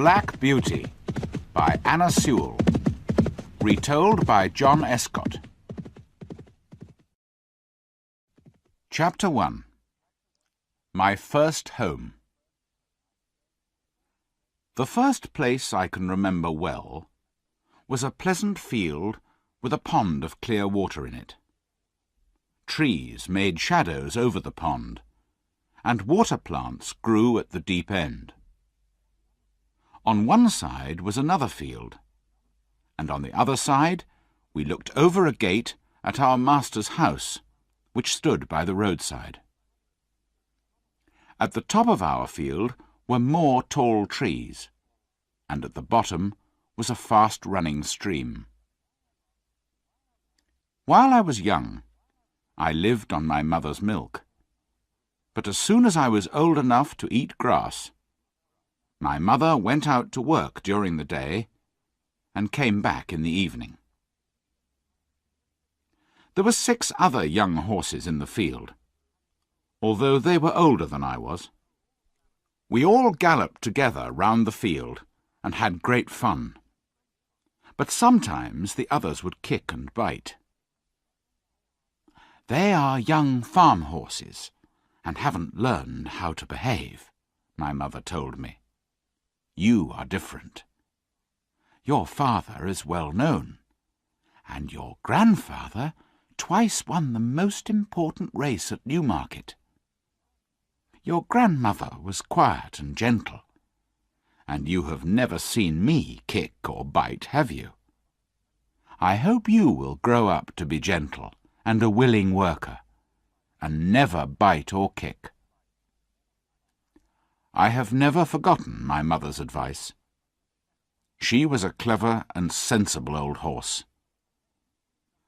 Black Beauty by Anna Sewell. Retold by John Escott. Chapter 1. My First Home. The first place I can remember well was a pleasant field with a pond of clear water in it. Trees made shadows over the pond, and water plants grew at the deep end. On one side was another field, and on the other side we looked over a gate at our master's house, which stood by the roadside. At the top of our field were more tall trees, and at the bottom was a fast-running stream. While I was young, I lived on my mother's milk, but as soon as I was old enough to eat grass, my mother went out to work during the day and came back in the evening. There were 6 other young horses in the field, although they were older than I was. We all galloped together round the field and had great fun, but sometimes the others would kick and bite. "They are young farm horses and haven't learned how to behave," my mother told me. "You are different. Your father is well known, and your grandfather twice won the most important race at Newmarket. Your grandmother was quiet and gentle, and you have never seen me kick or bite, have you? I hope you will grow up to be gentle and a willing worker, and never bite or kick." I have never forgotten my mother's advice. She was a clever and sensible old horse.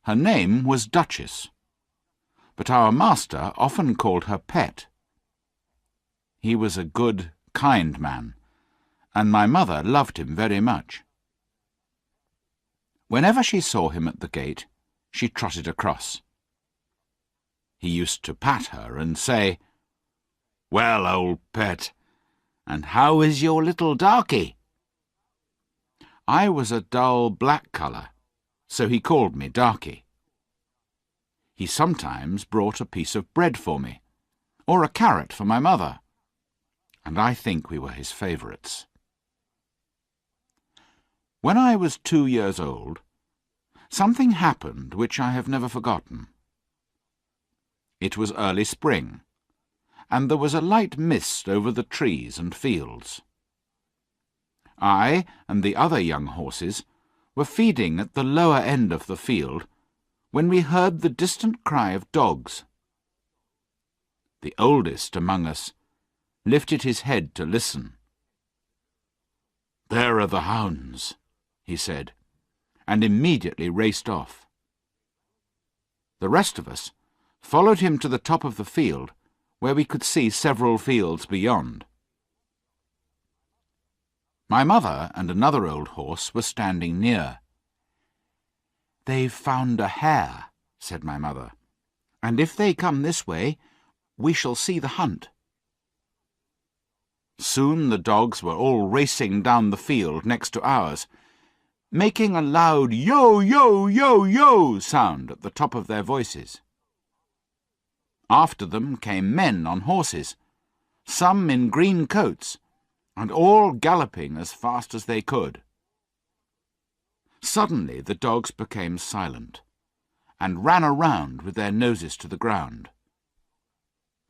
Her name was Duchess, but our master often called her Pet. He was a good, kind man, and my mother loved him very much. Whenever she saw him at the gate, she trotted across. He used to pat her and say, "Well, old Pet, and how is your little darky?" I was a dull black colour, so he called me Darky. He sometimes brought a piece of bread for me, or a carrot for my mother, and I think we were his favourites. When I was 2 years old, something happened which I have never forgotten. It was early spring, and there was a light mist over the trees and fields. I and the other young horses were feeding at the lower end of the field when we heard the distant cry of dogs. The oldest among us lifted his head to listen. "There are the hounds," he said, and immediately raced off. The rest of us followed him to the top of the field, where we could see several fields beyond. My mother and another old horse were standing near. "They've found a hare," said my mother, "and if they come this way, we shall see the hunt." Soon the dogs were all racing down the field next to ours, making a loud yo, yo, yo, yo sound at the top of their voices. After them came men on horses, some in green coats, and all galloping as fast as they could. Suddenly the dogs became silent, and ran around with their noses to the ground.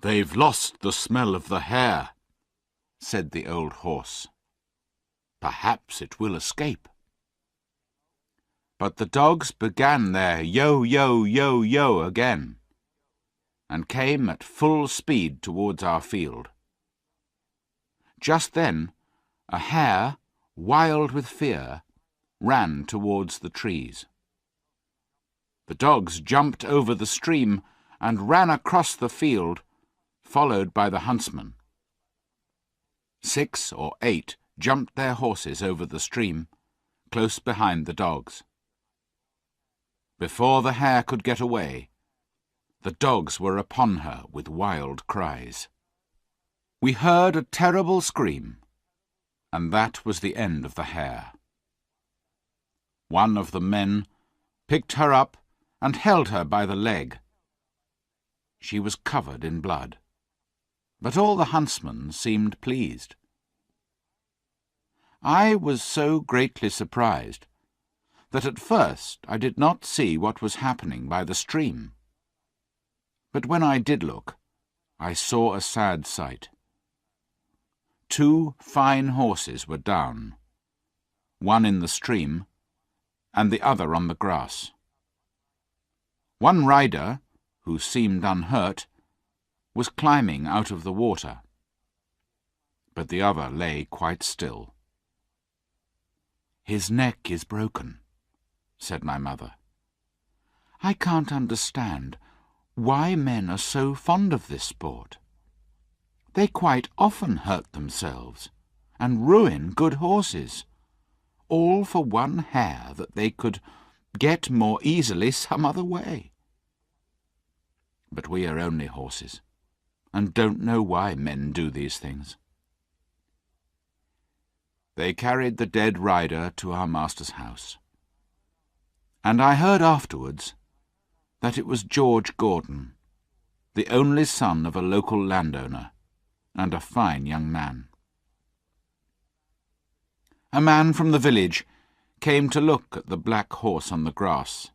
"They've lost the smell of the hare," said the old horse. "Perhaps it will escape." But the dogs began their yo, yo, yo, yo again, and came at full speed towards our field. Just then, a hare, wild with fear, ran towards the trees. The dogs jumped over the stream and ran across the field, followed by the huntsman. 6 or 8 jumped their horses over the stream, close behind the dogs. Before the hare could get away, the dogs were upon her with wild cries. We heard a terrible scream, and that was the end of the hare. One of the men picked her up and held her by the leg. She was covered in blood, but all the huntsmen seemed pleased. I was so greatly surprised that at first I did not see what was happening by the stream. But when I did look, I saw a sad sight. 2 fine horses were down, one in the stream and the other on the grass. One rider, who seemed unhurt, was climbing out of the water, but the other lay quite still. "His neck is broken," said my mother. "I can't understand why men are so fond of this sport. They quite often hurt themselves and ruin good horses, all for one hare that they could get more easily some other way. But we are only horses, and don't know why men do these things." They carried the dead rider to our master's house, and I heard afterwards that it was George Gordon, the only son of a local landowner, and a fine young man. A man from the village came to look at the black horse on the grass.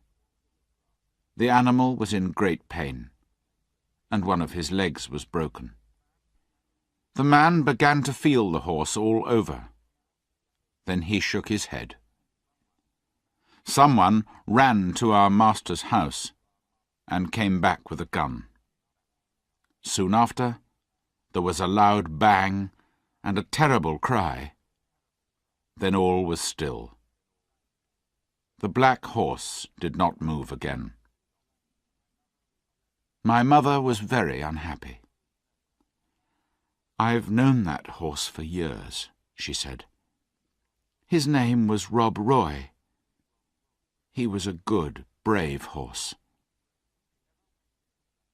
The animal was in great pain, and one of his legs was broken. The man began to feel the horse all over. Then he shook his head. Someone ran to our master's house and came back with a gun. Soon after, there was a loud bang and a terrible cry. Then all was still. The black horse did not move again. My mother was very unhappy. "I've known that horse for years," she said. "His name was Rob Roy. He was a good, brave horse."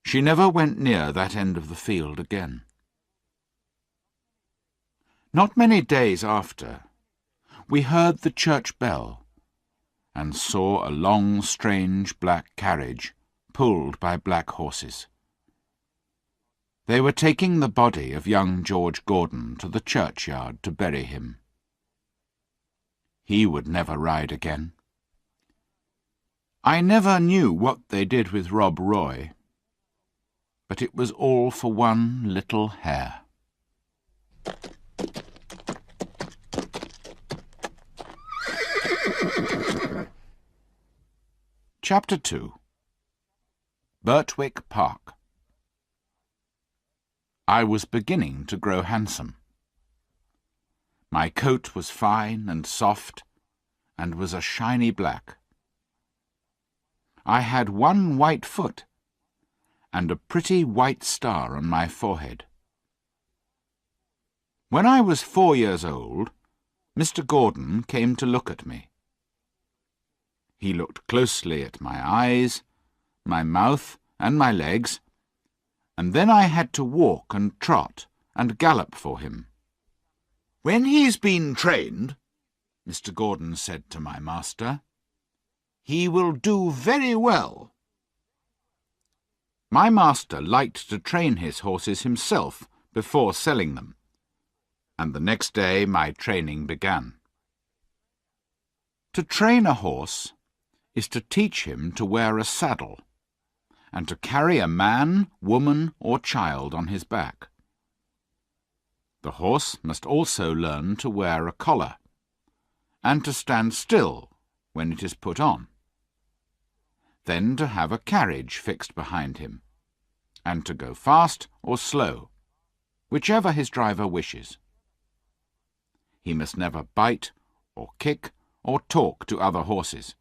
She never went near that end of the field again. Not many days after, we heard the church bell and saw a long, strange black carriage pulled by black horses. They were taking the body of young George Gordon to the churchyard to bury him. He would never ride again. I never knew what they did with Rob Roy, but it was all for one little hare. Chapter 2. Birtwick Park. I was beginning to grow handsome. My coat was fine and soft, and was a shiny black. I had one white foot, and a pretty white star on my forehead. When I was 4 years old, Mr. Gordon came to look at me. He looked closely at my eyes, my mouth, and my legs, and then I had to walk and trot and gallop for him. "When he's been trained," Mr. Gordon said to my master, "he will do very well." My master liked to train his horses himself before selling them, and the next day my training began. To train a horse is to teach him to wear a saddle, and to carry a man, woman, or child on his back. The horse must also learn to wear a collar, and to stand still when it is put on. Then to have a carriage fixed behind him, and to go fast or slow, whichever his driver wishes. He must never bite or kick or talk to other horses,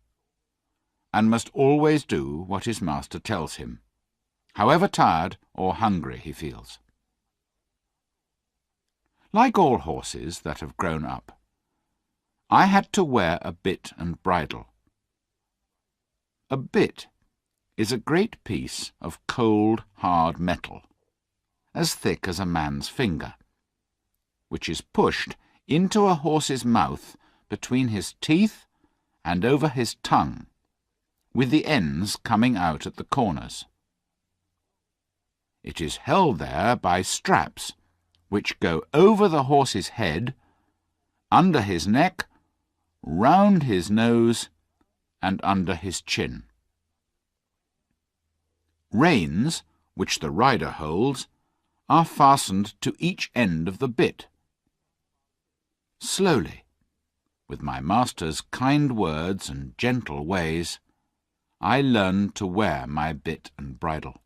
and must always do what his master tells him, however tired or hungry he feels. Like all horses that have grown up, I had to wear a bit and bridle. A bit is a great piece of cold, hard metal, as thick as a man's finger, which is pushed into a horse's mouth between his teeth and over his tongue, with the ends coming out at the corners. It is held there by straps, which go over the horse's head, under his neck, round his nose, and under his chin. Reins, which the rider holds, are fastened to each end of the bit. Slowly, with my master's kind words and gentle ways, I learned to wear my bit and bridle.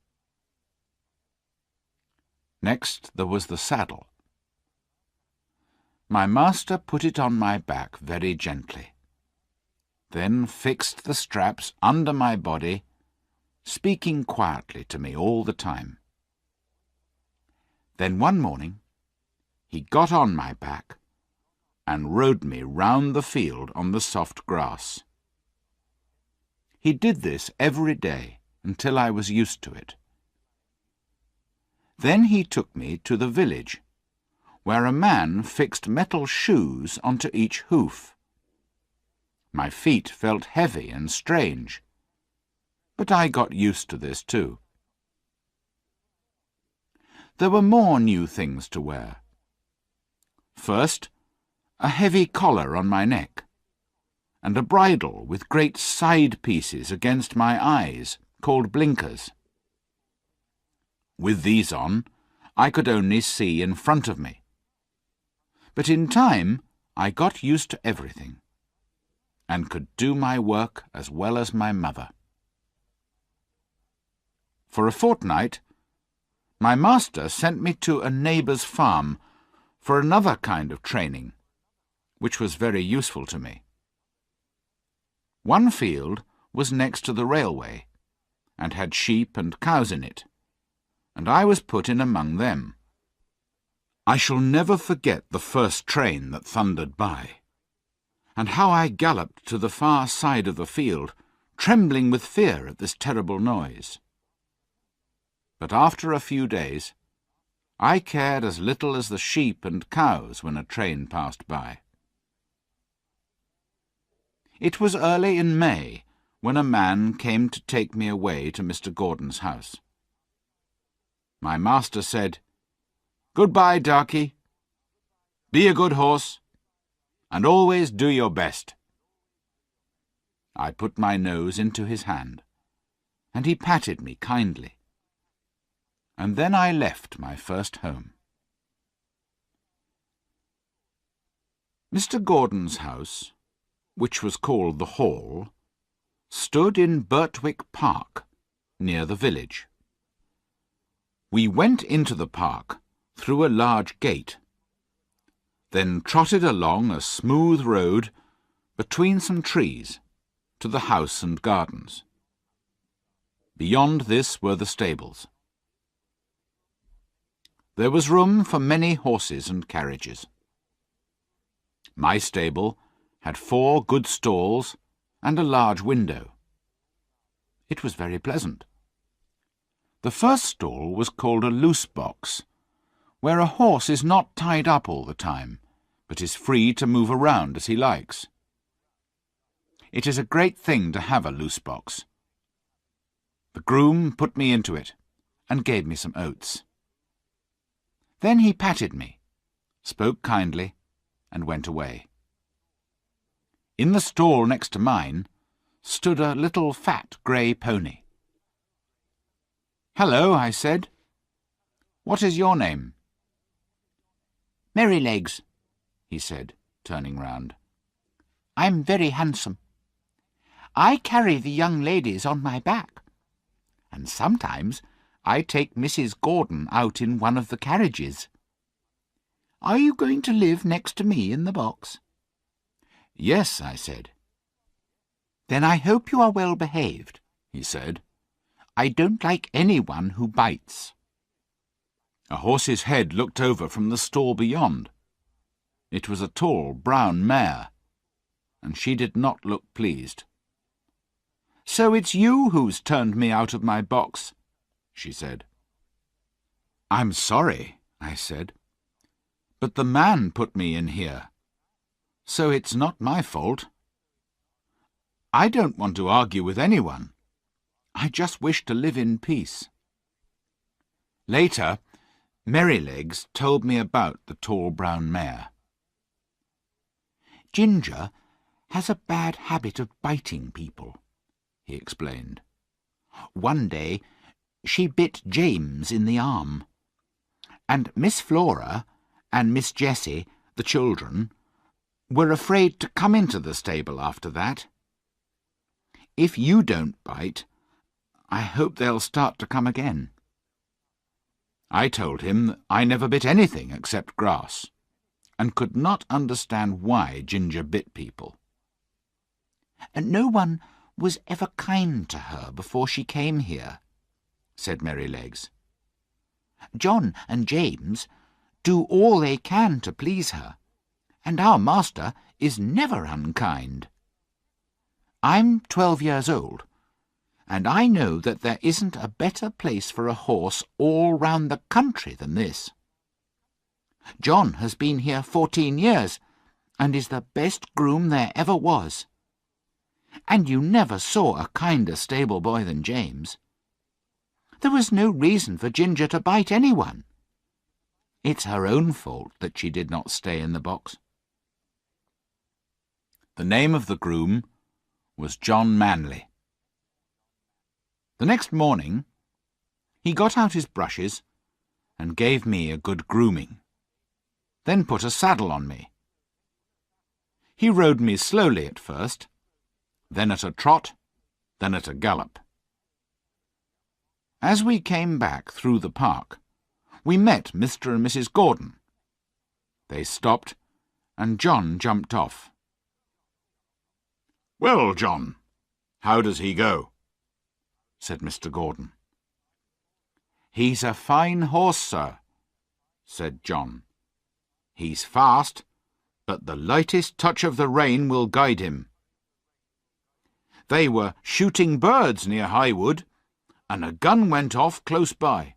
Next there was the saddle. My master put it on my back very gently, then fixed the straps under my body, speaking quietly to me all the time. Then one morning he got on my back and rode me round the field on the soft grass. He did this every day until I was used to it. Then he took me to the village, where a man fixed metal shoes onto each hoof. My feet felt heavy and strange, but I got used to this too. There were more new things to wear. First, a heavy collar on my neck, and a bridle with great side pieces against my eyes, called blinkers. With these on, I could only see in front of me. But in time, I got used to everything, and could do my work as well as my mother. For a fortnight, my master sent me to a neighbour's farm for another kind of training, which was very useful to me. One field was next to the railway, and had sheep and cows in it, and I was put in among them. I shall never forget the first train that thundered by, and how I galloped to the far side of the field, trembling with fear at this terrible noise. But after a few days, I cared as little as the sheep and cows when a train passed by. It was early in May when a man came to take me away to Mr. Gordon's house. My master said, "Good-bye, Darky. Be a good horse, and always do your best." I put my nose into his hand, and he patted me kindly. And then I left my first home. Mr. Gordon's house, which was called the Hall, stood in Birtwick Park, near the village. We went into the park through a large gate, then trotted along a smooth road between some trees to the house and gardens. Beyond this were the stables. There was room for many horses and carriages. My stable had 4 good stalls and a large window. It was very pleasant. The first stall was called a loose box, where a horse is not tied up all the time, but is free to move around as he likes. It is a great thing to have a loose box. The groom put me into it and gave me some oats. Then he patted me, spoke kindly, and went away. In the stall next to mine stood a little fat grey pony. "Hello," I said. "What is your name?" "Merrylegs," he said, turning round. "I'm very handsome. I carry the young ladies on my back, and sometimes I take Mrs. Gordon out in one of the carriages. Are you going to live next to me in the box?" "Yes," I said. "Then I hope you are well behaved," he said. "I don't like anyone who bites." A horse's head looked over from the stall beyond. It was a tall brown mare, and she did not look pleased. "So it's you who's turned me out of my box," she said. "I'm sorry," I said, "but the man put me in here, so it's not my fault. I don't want to argue with anyone. I just wish to live in peace." Later, Merrylegs told me about the tall brown mare. "Ginger has a bad habit of biting people," he explained. "One day she bit James in the arm, and Miss Flora and Miss Jessie, the children, were afraid to come into the stable after that. If you don't bite, I hope they'll start to come again." I told him that I never bit anything except grass, and could not understand why Ginger bit people. "And no one was ever kind to her before she came here," said Merrylegs. "John and James do all they can to please her, and our master is never unkind. I'm 12 years old, and I know that there isn't a better place for a horse all round the country than this. John has been here 14 years, and is the best groom there ever was. And you never saw a kinder stable boy than James. There was no reason for Ginger to bite anyone. It's her own fault that she did not stay in the box." The name of the groom was John Manley. The next morning he got out his brushes and gave me a good grooming, then put a saddle on me. He rode me slowly at first, then at a trot, then at a gallop. As we came back through the park, we met Mr. and Mrs. Gordon. They stopped, and John jumped off. "Well, John, how does he go?" said Mr. Gordon. "He's a fine horse, sir," said John. "He's fast, but the lightest touch of the rein will guide him. They were shooting birds near Highwood, and a gun went off close by.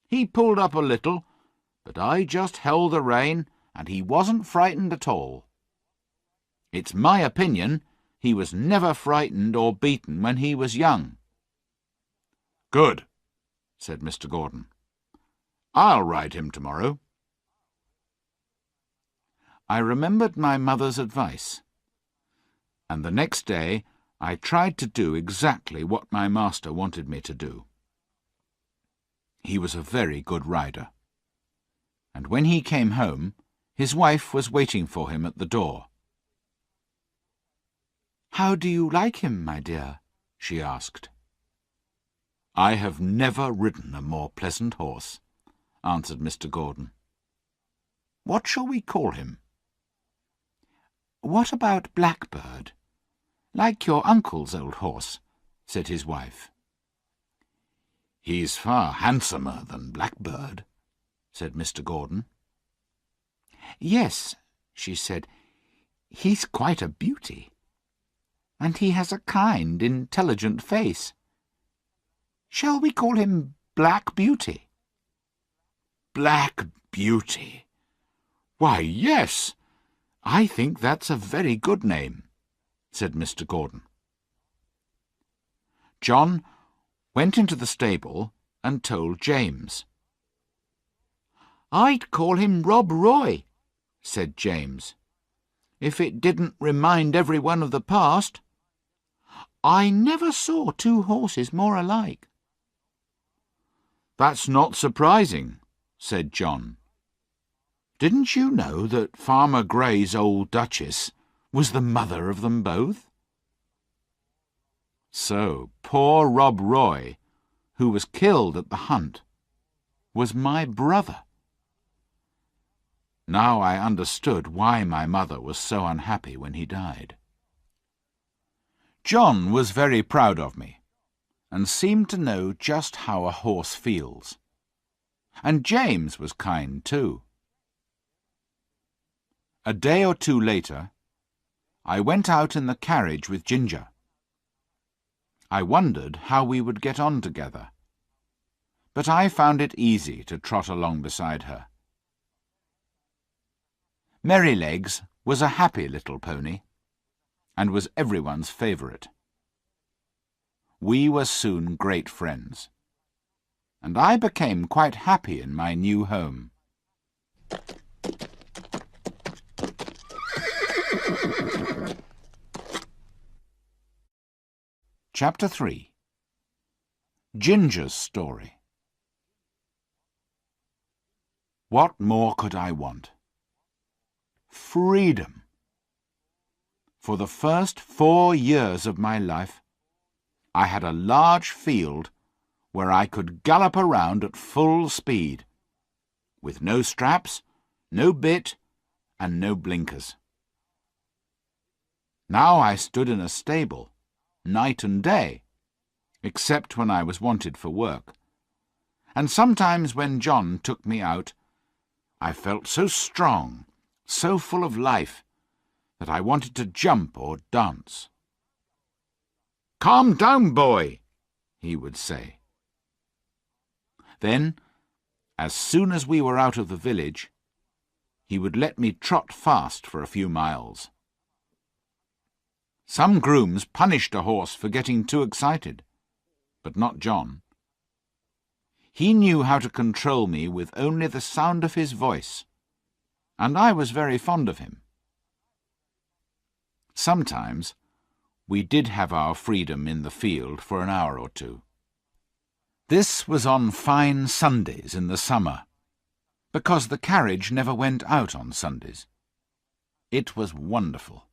He pulled up a little, but I just held the rein, and he wasn't frightened at all. It's my opinion he was never frightened or beaten when he was young." "Good," said Mr. Gordon. "I'll ride him tomorrow." I remembered my mother's advice, and the next day I tried to do exactly what my master wanted me to do. He was a very good rider, and when he came home, his wife was waiting for him at the door. "How do you like him, my dear?" she asked. "I have never ridden a more pleasant horse," answered Mr. Gordon. "What shall we call him?" "What about Blackbird? Like your uncle's old horse," said his wife. "He's far handsomer than Blackbird," said Mr. Gordon. "Yes," she said, "he's quite a beauty. And he has a kind, intelligent face. Shall we call him Black Beauty?" "Black Beauty? Why, yes, I think that's a very good name," said Mr. Gordon. John went into the stable and told James. "I'd call him Rob Roy," said James, "if it didn't remind everyone of the past. I never saw two horses more alike." "That's not surprising," said John. "Didn't you know that Farmer Gray's old Duchess was the mother of them both?" So poor Rob Roy, who was killed at the hunt, was my brother. Now I understood why my mother was so unhappy when he died. John was very proud of me, and seemed to know just how a horse feels. And James was kind too. A day or two later, I went out in the carriage with Ginger. I wondered how we would get on together, but I found it easy to trot along beside her. Merrylegs was a happy little pony, and was everyone's favourite. We were soon great friends, and I became quite happy in my new home. Chapter 3. Ginger's Story. What more could I want? Freedom. For the first 4 years of my life, I had a large field where I could gallop around at full speed, with no straps, no bit, and no blinkers. Now I stood in a stable, night and day, except when I was wanted for work, and sometimes when John took me out, I felt so strong, so full of life, that I wanted to jump or dance. "Calm down, boy," he would say. Then, as soon as we were out of the village, he would let me trot fast for a few miles. Some grooms punished a horse for getting too excited, but not John. He knew how to control me with only the sound of his voice, and I was very fond of him. Sometimes we did have our freedom in the field for an hour or two. This was on fine Sundays in the summer, because the carriage never went out on Sundays. It was wonderful.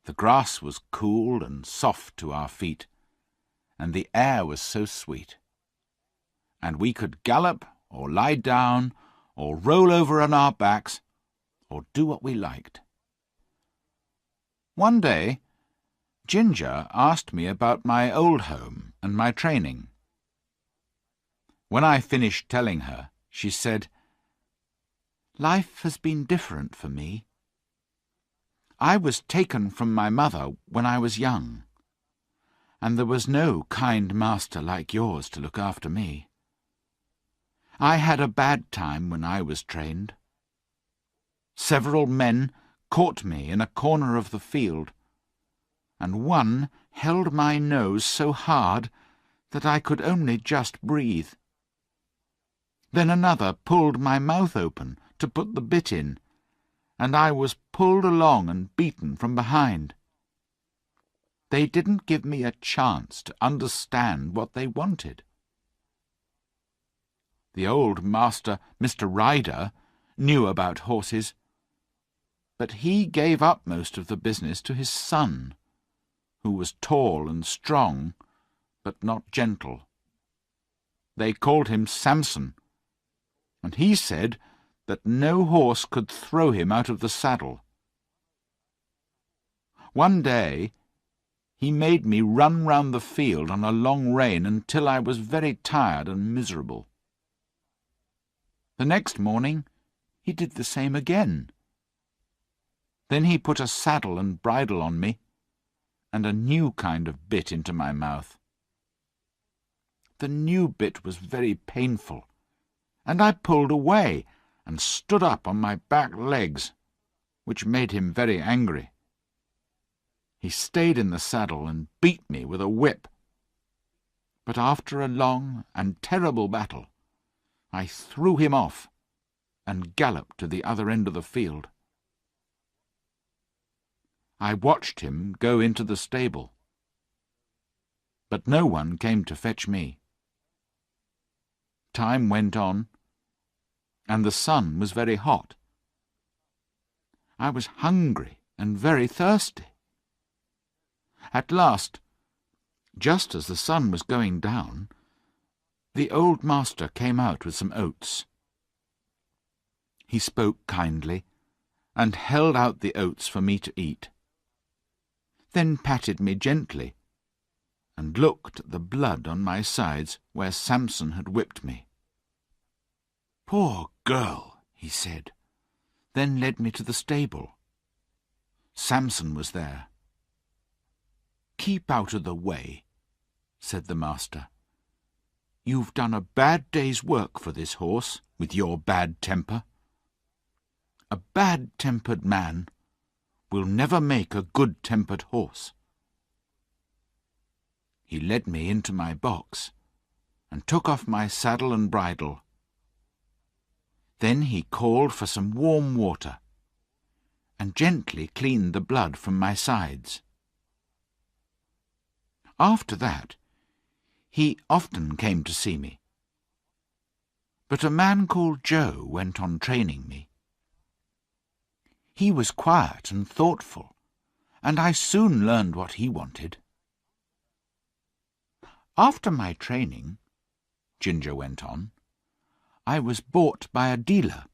The grass was cool and soft to our feet, and the air was so sweet. And we could gallop, or lie down, or roll over on our backs, or do what we liked. One day, Ginger asked me about my old home and my training. When I finished telling her, she said, "Life has been different for me. I was taken from my mother when I was young, and there was no kind master like yours to look after me. I had a bad time when I was trained. Several men caught me in a corner of the field, and one held my nose so hard that I could only just breathe. Then another pulled my mouth open to put the bit in, and I was pulled along and beaten from behind. They didn't give me a chance to understand what they wanted. The old master, Mr. Ryder, knew about horses, but he gave up most of the business to his son, who was tall and strong, but not gentle. They called him Samson, and he said that no horse could throw him out of the saddle. One day he made me run round the field on a long rein until I was very tired and miserable. The next morning he did the same again. Then he put a saddle and bridle on me, and a new kind of bit into my mouth. The new bit was very painful, and I pulled away and stood up on my back legs, which made him very angry. He stayed in the saddle and beat me with a whip. But after a long and terrible battle, I threw him off and galloped to the other end of the field. I watched him go into the stable, but no one came to fetch me. Time went on, and the sun was very hot. I was hungry and very thirsty. At last, just as the sun was going down, the old master came out with some oats. He spoke kindly, and held out the oats for me to eat, then patted me gently, and looked at the blood on my sides where Samson had whipped me. "Poor girl," he said, then led me to the stable. Samson was there. "Keep out of the way," said the master. "You've done a bad day's work for this horse, with your bad temper. A bad-tempered man will never make a good-tempered horse. He led me into my box and took off my saddle and bridle. Then he called for some warm water and gently cleaned the blood from my sides. After that, he often came to see me. But a man called Joe went on training me. He was quiet and thoughtful, and I soon learned what he wanted. After my training, Ginger went on, I was bought by a dealer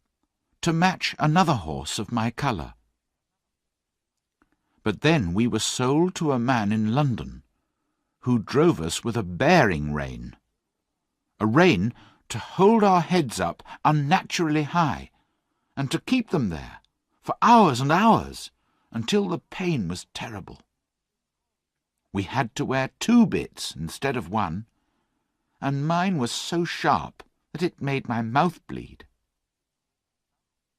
to match another horse of my colour. But then we were sold to a man in London who drove us with a bearing rein, a rein to hold our heads up unnaturally high, and to keep them there for hours and hours until the pain was terrible. We had to wear 2 bits instead of 1, and mine was so sharp that it made my mouth bleed.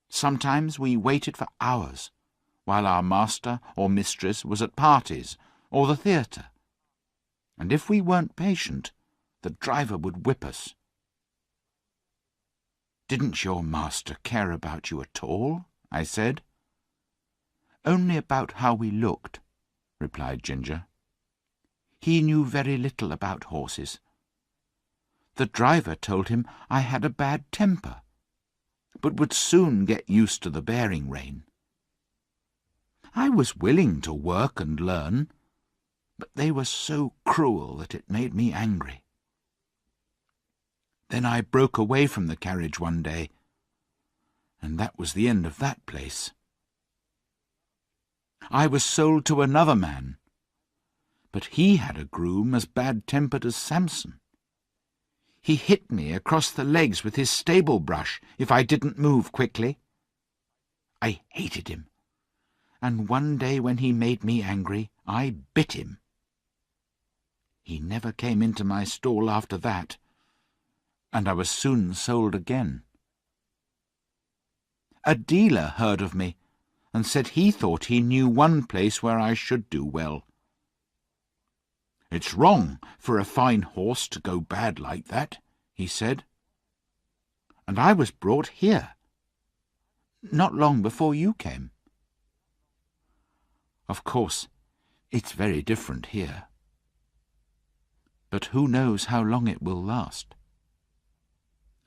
Sometimes we waited for hours while our master or mistress was at parties or the theatre, and if we weren't patient, the driver would whip us. "Didn't your master care about you at all?" I said. "Only about how we looked," replied Ginger. "He knew very little about horses. The driver told him I had a bad temper, but would soon get used to the bearing rein. I was willing to work and learn, but they were so cruel that it made me angry. Then I broke away from the carriage one day, and that was the end of that place. I was sold to another man, but he had a groom as bad-tempered as Samson. He hit me across the legs with his stable brush if I didn't move quickly. I hated him, and one day when he made me angry, I bit him. He never came into my stall after that, and I was soon sold again. A dealer heard of me and said he thought he knew one place where I should do well. "It's wrong for a fine horse to go bad like that," he said. "And I was brought here, not long before you came. Of course, it's very different here. But who knows how long it will last?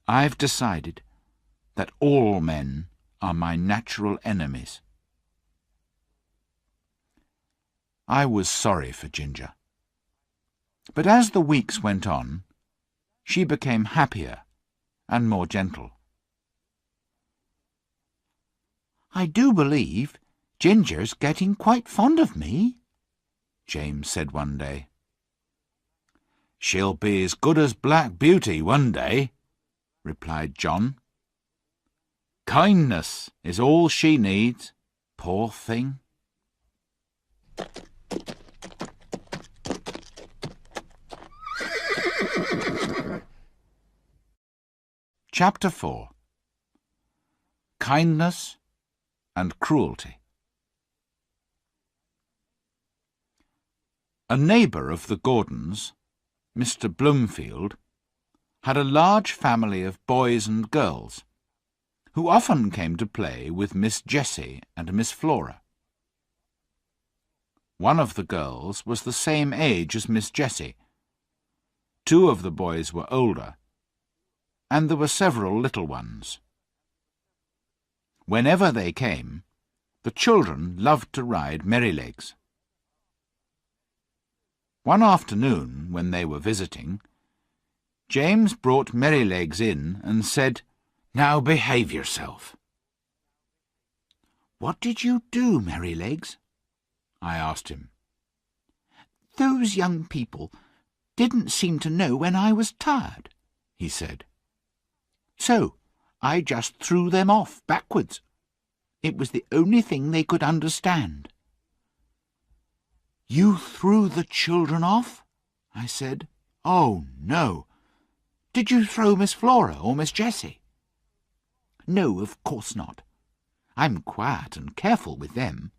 I've decided that all men are my natural enemies." I was sorry for Ginger. But as the weeks went on, she became happier and more gentle. "I do believe Ginger's getting quite fond of me," James said one day. "She'll be as good as Black Beauty one day," replied John. "Kindness is all she needs, poor thing." Chapter 4. Kindness and Cruelty. A neighbour of the Gordons, Mr. Bloomfield, had a large family of boys and girls, who often came to play with Miss Jessie and Miss Flora. One of the girls was the same age as Miss Jessie. 2 of the boys were older, and there were several little ones. Whenever they came, the children loved to ride Merrylegs. One afternoon, when they were visiting, James brought Merrylegs in and said, "Now behave yourself." "What did you do, Merrylegs?" I asked him. "Those young people didn't seem to know when I was tired," he said. "So I just threw them off backwards. It was the only thing they could understand." "You threw the children off?" I said. "Oh, no. Did you throw Miss Flora or Miss Jessie?" "No, of course not. I'm quiet and careful with them,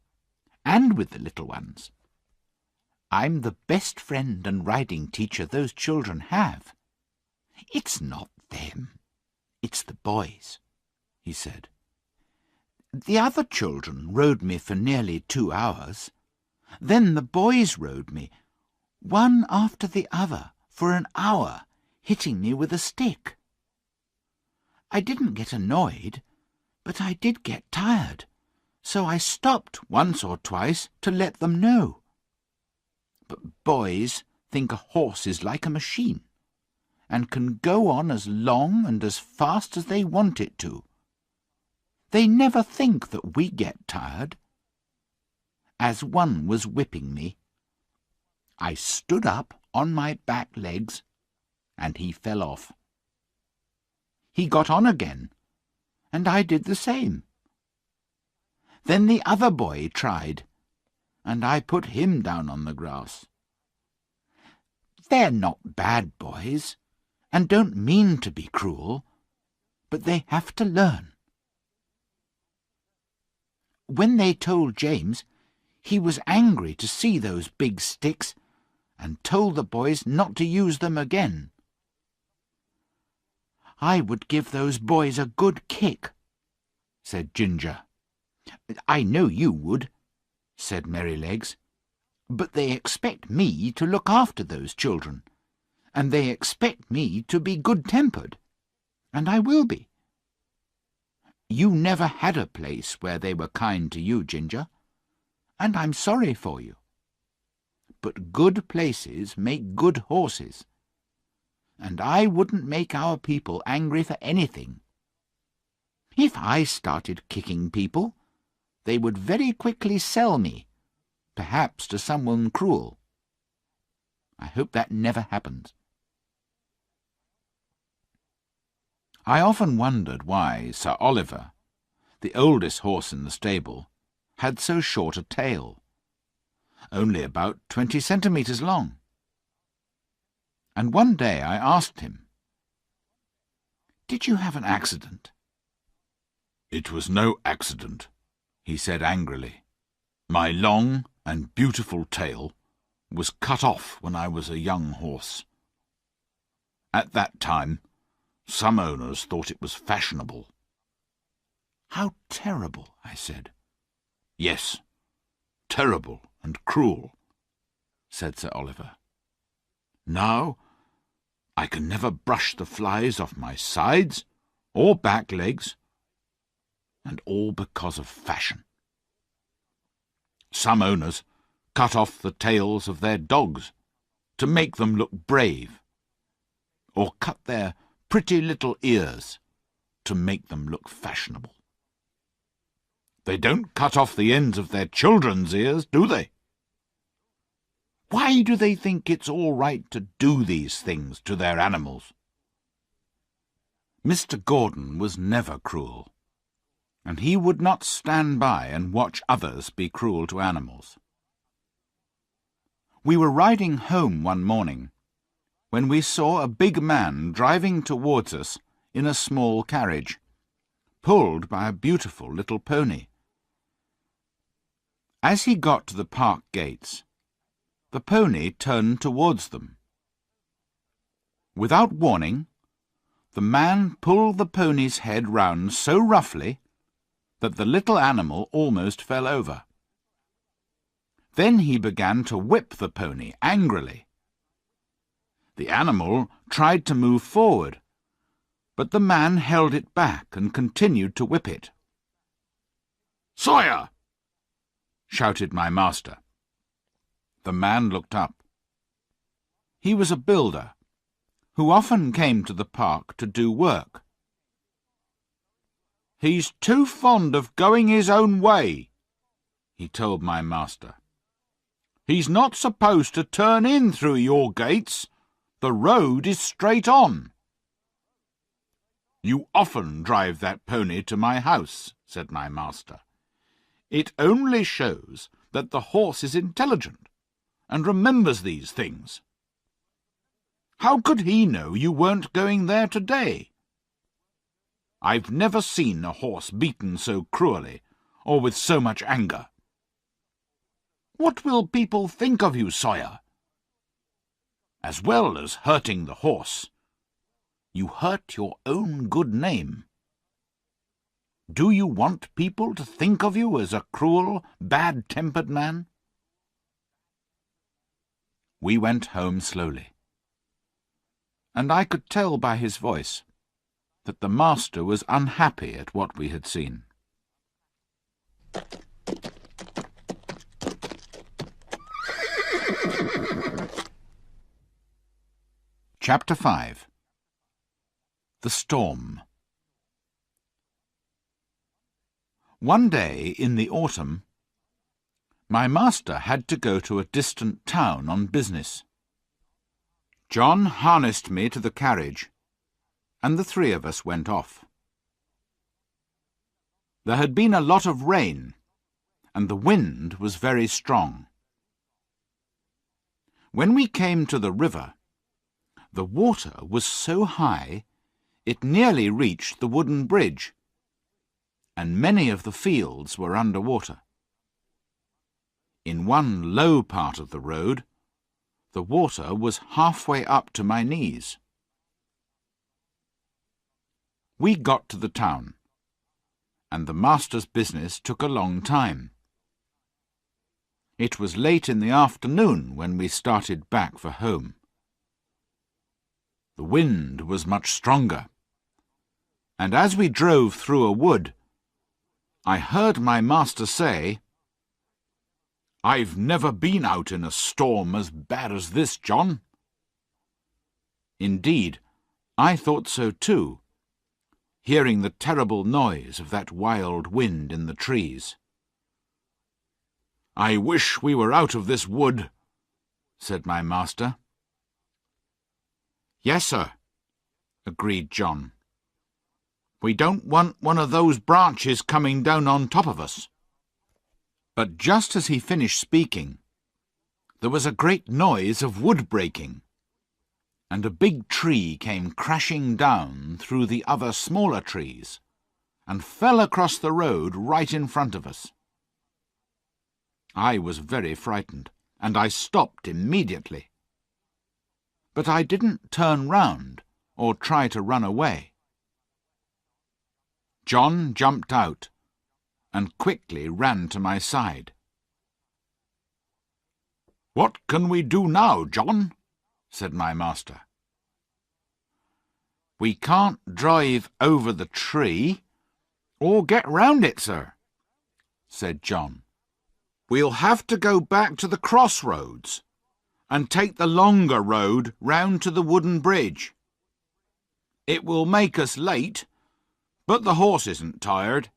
and with the little ones. I'm the best friend and riding teacher those children have. It's not them, it's the boys," he said. "The other children rode me for nearly 2 hours. Then the boys rode me, one after the other, for an hour, hitting me with a stick. I didn't get annoyed, but I did get tired, so I stopped once or twice to let them know. But boys think a horse is like a machine, and can go on as long and as fast as they want it to. They never think that we get tired. As one was whipping me, I stood up on my back legs, and he fell off. He got on again, and I did the same. Then the other boy tried, and I put him down on the grass. They're not bad boys, and don't mean to be cruel, but they have to learn. When they told James, he was angry to see those big sticks, and told the boys not to use them again. I would give those boys a good kick," said Ginger. "I know you would," said Merrylegs, "but they expect me to look after those children, and they expect me to be good-tempered, and I will be. You never had a place where they were kind to you, Ginger, and I'm sorry for you. But good places make good horses, and I wouldn't make our people angry for anything. If I started kicking people, they would very quickly sell me, perhaps to someone cruel. I hope that never happens." I often wondered why Sir Oliver, the oldest horse in the stable, had so short a tail, only about 20 centimetres long. And one day I asked him, "Did you have an accident?" "It was no accident," he said angrily. "My long and beautiful tail was cut off when I was a young horse. At that time, some owners thought it was fashionable." "How terrible," I said. "Yes, terrible and cruel," said Sir Oliver. "Now I can never brush the flies off my sides or back legs, and all because of fashion. Some owners cut off the tails of their dogs to make them look brave, or cut their pretty little ears to make them look fashionable. They don't cut off the ends of their children's ears, do they? Why do they think it's all right to do these things to their animals?" Mr. Gordon was never cruel, and he would not stand by and watch others be cruel to animals. We were riding home one morning when we saw a big man driving towards us in a small carriage, pulled by a beautiful little pony. As he got to the park gates, the pony turned towards them. Without warning, the man pulled the pony's head round so roughly that the little animal almost fell over. Then he began to whip the pony angrily. The animal tried to move forward, but the man held it back and continued to whip it. "Sawyer!" shouted my master. The man looked up. He was a builder, who often came to the park to do work. "He's too fond of going his own way," he told my master. "He's not supposed to turn in through your gates. The road is straight on." "You often drive that pony to my house," said my master. "It only shows that the horse is intelligent and remembers these things. How could he know you weren't going there today? I've never seen a horse beaten so cruelly or with so much anger. What will people think of you, Sawyer? As well as hurting the horse, you hurt your own good name. Do you want people to think of you as a cruel, bad-tempered man?" We went home slowly, and I could tell by his voice that the master was unhappy at what we had seen. Chapter 5. The Storm. One day in the autumn, my master had to go to a distant town on business. John harnessed me to the carriage, and the three of us went off. There had been a lot of rain, and the wind was very strong. When we came to the river, the water was so high it nearly reached the wooden bridge, and many of the fields were under water. In one low part of the road, the water was halfway up to my knees. We got to the town, and the master's business took a long time. It was late in the afternoon when we started back for home. The wind was much stronger, and as we drove through a wood, I heard my master say, "I've never been out in a storm as bad as this, John." Indeed, I thought so too, hearing the terrible noise of that wild wind in the trees. "I wish we were out of this wood," said my master. "Yes, sir," agreed John. "We don't want one of those branches coming down on top of us." But just as he finished speaking, there was a great noise of wood breaking, and a big tree came crashing down through the other smaller trees and fell across the road right in front of us. I was very frightened, and I stopped immediately. But I didn't turn round or try to run away. John jumped out and quickly ran to my side. "What can we do now, John?" said my master. "We can't drive over the tree or get round it, sir," said John. "We'll have to go back to the crossroads and take the longer road round to the wooden bridge. It will make us late, but the horse isn't tired."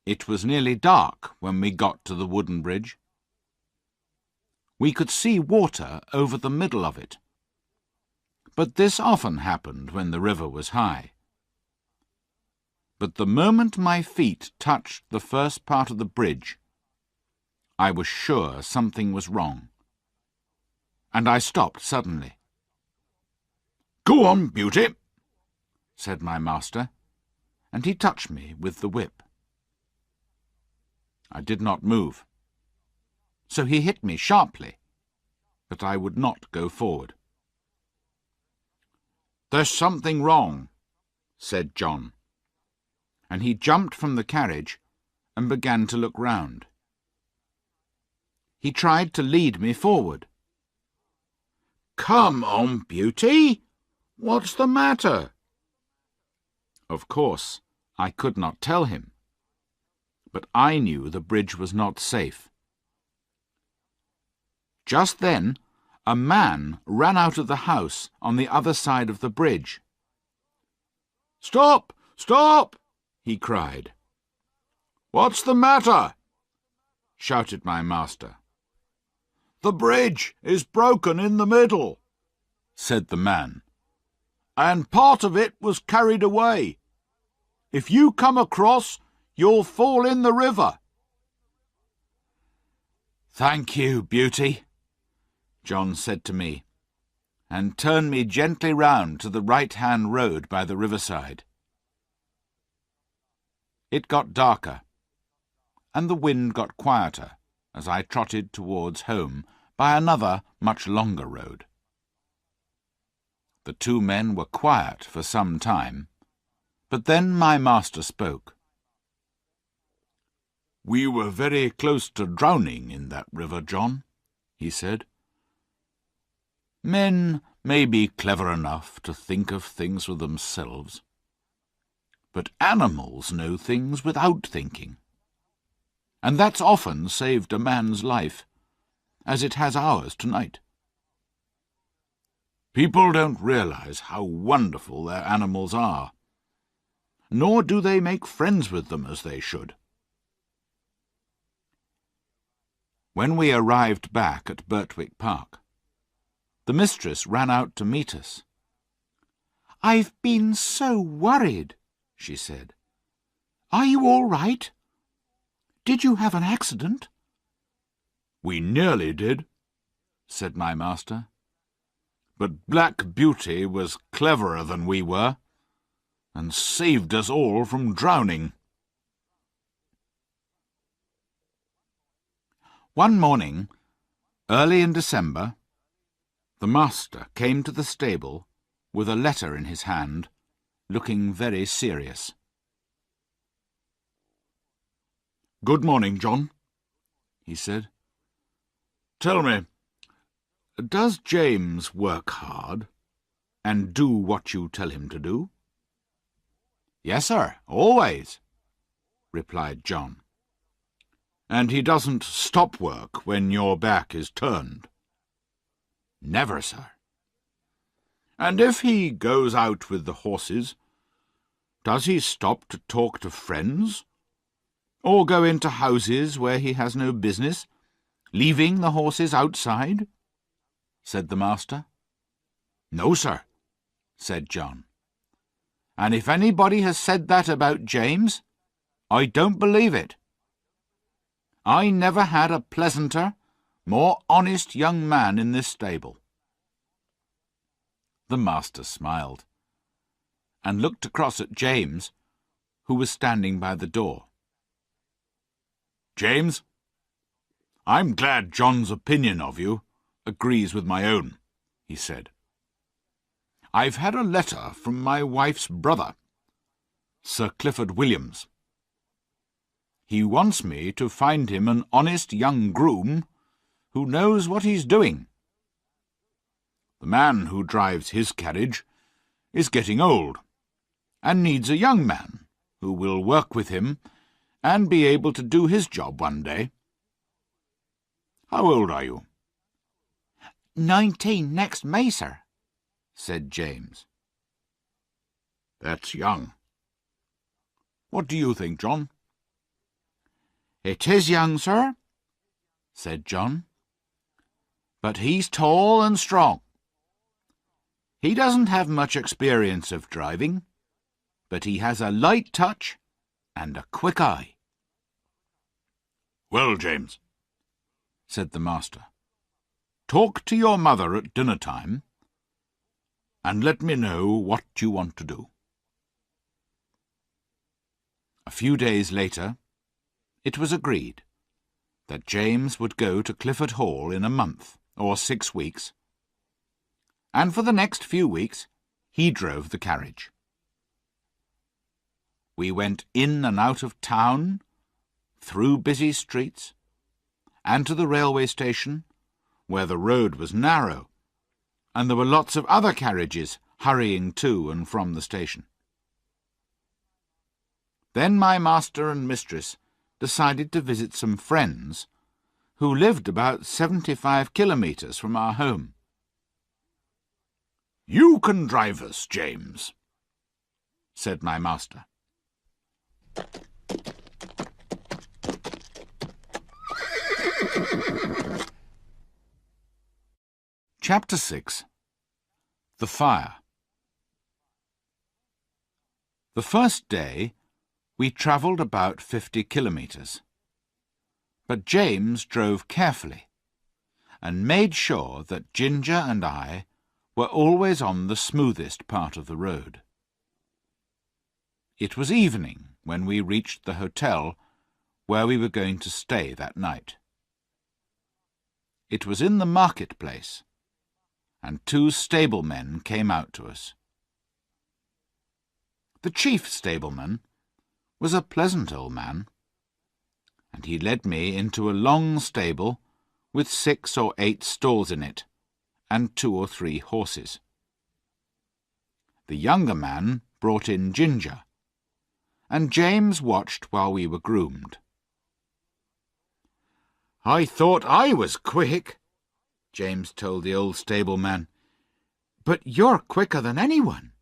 It was nearly dark when we got to the wooden bridge. We could see water over the middle of it, but this often happened when the river was high. But the moment my feet touched the first part of the bridge, I was sure something was wrong, and I stopped suddenly. "Go on, Beauty," said my master, and he touched me with the whip. I did not move, so he hit me sharply, but I would not go forward. "There's something wrong," said John, and he jumped from the carriage and began to look round. He tried to lead me forward. "Come on, Beauty, what's the matter?" Of course, I could not tell him, but I knew the bridge was not safe. Just then, a man ran out of the house on the other side of the bridge. "Stop! Stop!" he cried. "What's the matter?" shouted my master. "The bridge is broken in the middle," said the man, "and part of it was carried away. If you come across, you'll fall in the river." "Thank you, Beauty," John said to me, and turned me gently round to the right-hand road by the riverside. It got darker, and the wind got quieter as I trotted towards home by another, much longer road. The two men were quiet for some time, but then my master spoke. "We were very close to drowning in that river, John," he said. "Men may be clever enough to think of things for themselves, but animals know things without thinking, and that's often saved a man's life, as it has ours tonight. People don't realize how wonderful their animals are, nor do they make friends with them as they should." When we arrived back at Birtwick Park, the mistress ran out to meet us. "I've been so worried," she said. "Are you all right? Did you have an accident?" "We nearly did," said my master. "But Black Beauty was cleverer than we were, and saved us all from drowning." One morning, early in December, the master came to the stable with a letter in his hand, looking very serious. "Good morning, John," he said. "Tell me, does James work hard, and do what you tell him to do?" "Yes, sir, always," replied John. "And he doesn't stop work when your back is turned?" "Never, sir." "And if he goes out with the horses, does he stop to talk to friends, or go into houses where he has no business, leaving the horses outside?" said the master. "No, sir," said John. "And if anybody has said that about James, I don't believe it. I never had a pleasanter, more honest young man in this stable." The master smiled, and looked across at James, who was standing by the door. "James, I'm glad John's opinion of you agrees with my own," he said. "I've had a letter from my wife's brother, Sir Clifford Williams. He wants me to find him an honest young groom who knows what he's doing. The man who drives his carriage is getting old, and needs a young man who will work with him and be able to do his job one day. How old are you?" 19 next May, sir," said James. "That's young. What do you think, John?" "It is young, sir," said John. "But he's tall and strong. He doesn't have much experience of driving, but he has a light touch and a quick eye." "Well, James," said the master, "talk to your mother at dinner-time, and let me know what you want to do." A few days later, it was agreed that James would go to Clifford Hall in a month or 6 weeks, and for the next few weeks he drove the carriage. We went in and out of town, through busy streets, and to the railway station, where the road was narrow, and there were lots of other carriages hurrying to and from the station. Then my master and mistress decided to visit some friends who lived about 75 kilometres from our home. "You can drive us, James," said my master. Chapter 6. The Fire. The first day we travelled about 50 kilometres, but James drove carefully and made sure that Ginger and I were always on the smoothest part of the road. It was evening when we reached the hotel where we were going to stay that night. It was in the marketplace, and 2 stablemen came out to us. The chief stableman was a pleasant old man, and he led me into a long stable with 6 or 8 stalls in it, and 2 or 3 horses. The younger man brought in Ginger, and James watched while we were groomed. "I thought I was quick," James told the old stableman, "but you're quicker than anyone."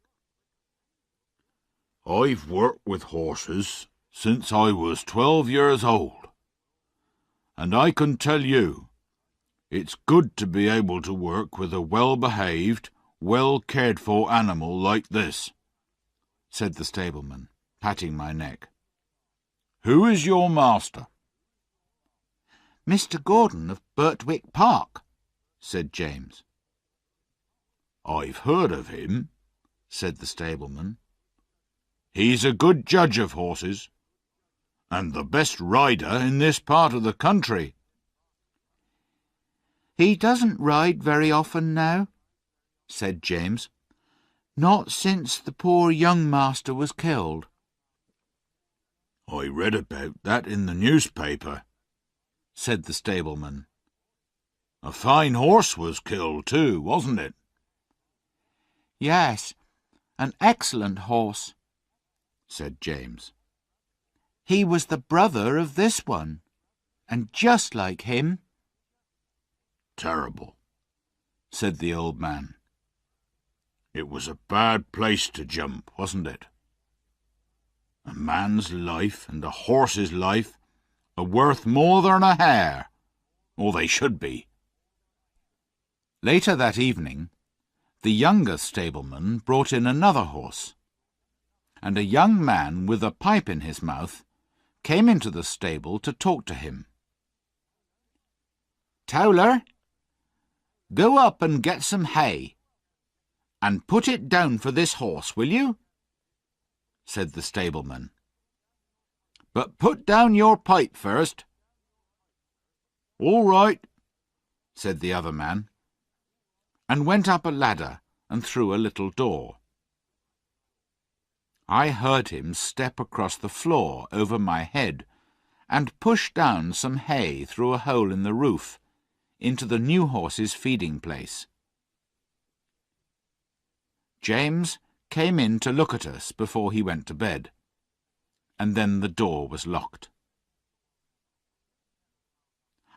"I've worked with horses since I was 12 years old, and I can tell you, it's good to be able to work with a well-behaved, well-cared-for animal like this," said the stableman, patting my neck. "Who is your master?" "Mr. Gordon of Birtwick Park," said James. "I've heard of him," said the stableman. "He's a good judge of horses, and the best rider in this part of the country." "He doesn't ride very often now," said James. "Not since the poor young master was killed." "I read about that in the newspaper," said the stableman. "A fine horse was killed too, wasn't it?" "Yes, an excellent horse," said James. "He was the brother of this one, and just like him." "Terrible," said the old man. "It was a bad place to jump, wasn't it? A man's life and a horse's life are worth more than a hare, or they should be." Later that evening, the younger stableman brought in another horse, and a young man with a pipe in his mouth came into the stable to talk to him. "Towler, go up and get some hay, and put it down for this horse, will you?" said the stableman. "But put down your pipe first." "All right," said the other man, and went up a ladder and through a little door. I heard him step across the floor over my head and push down some hay through a hole in the roof into the new horse's feeding place. James came in to look at us before he went to bed, and then the door was locked.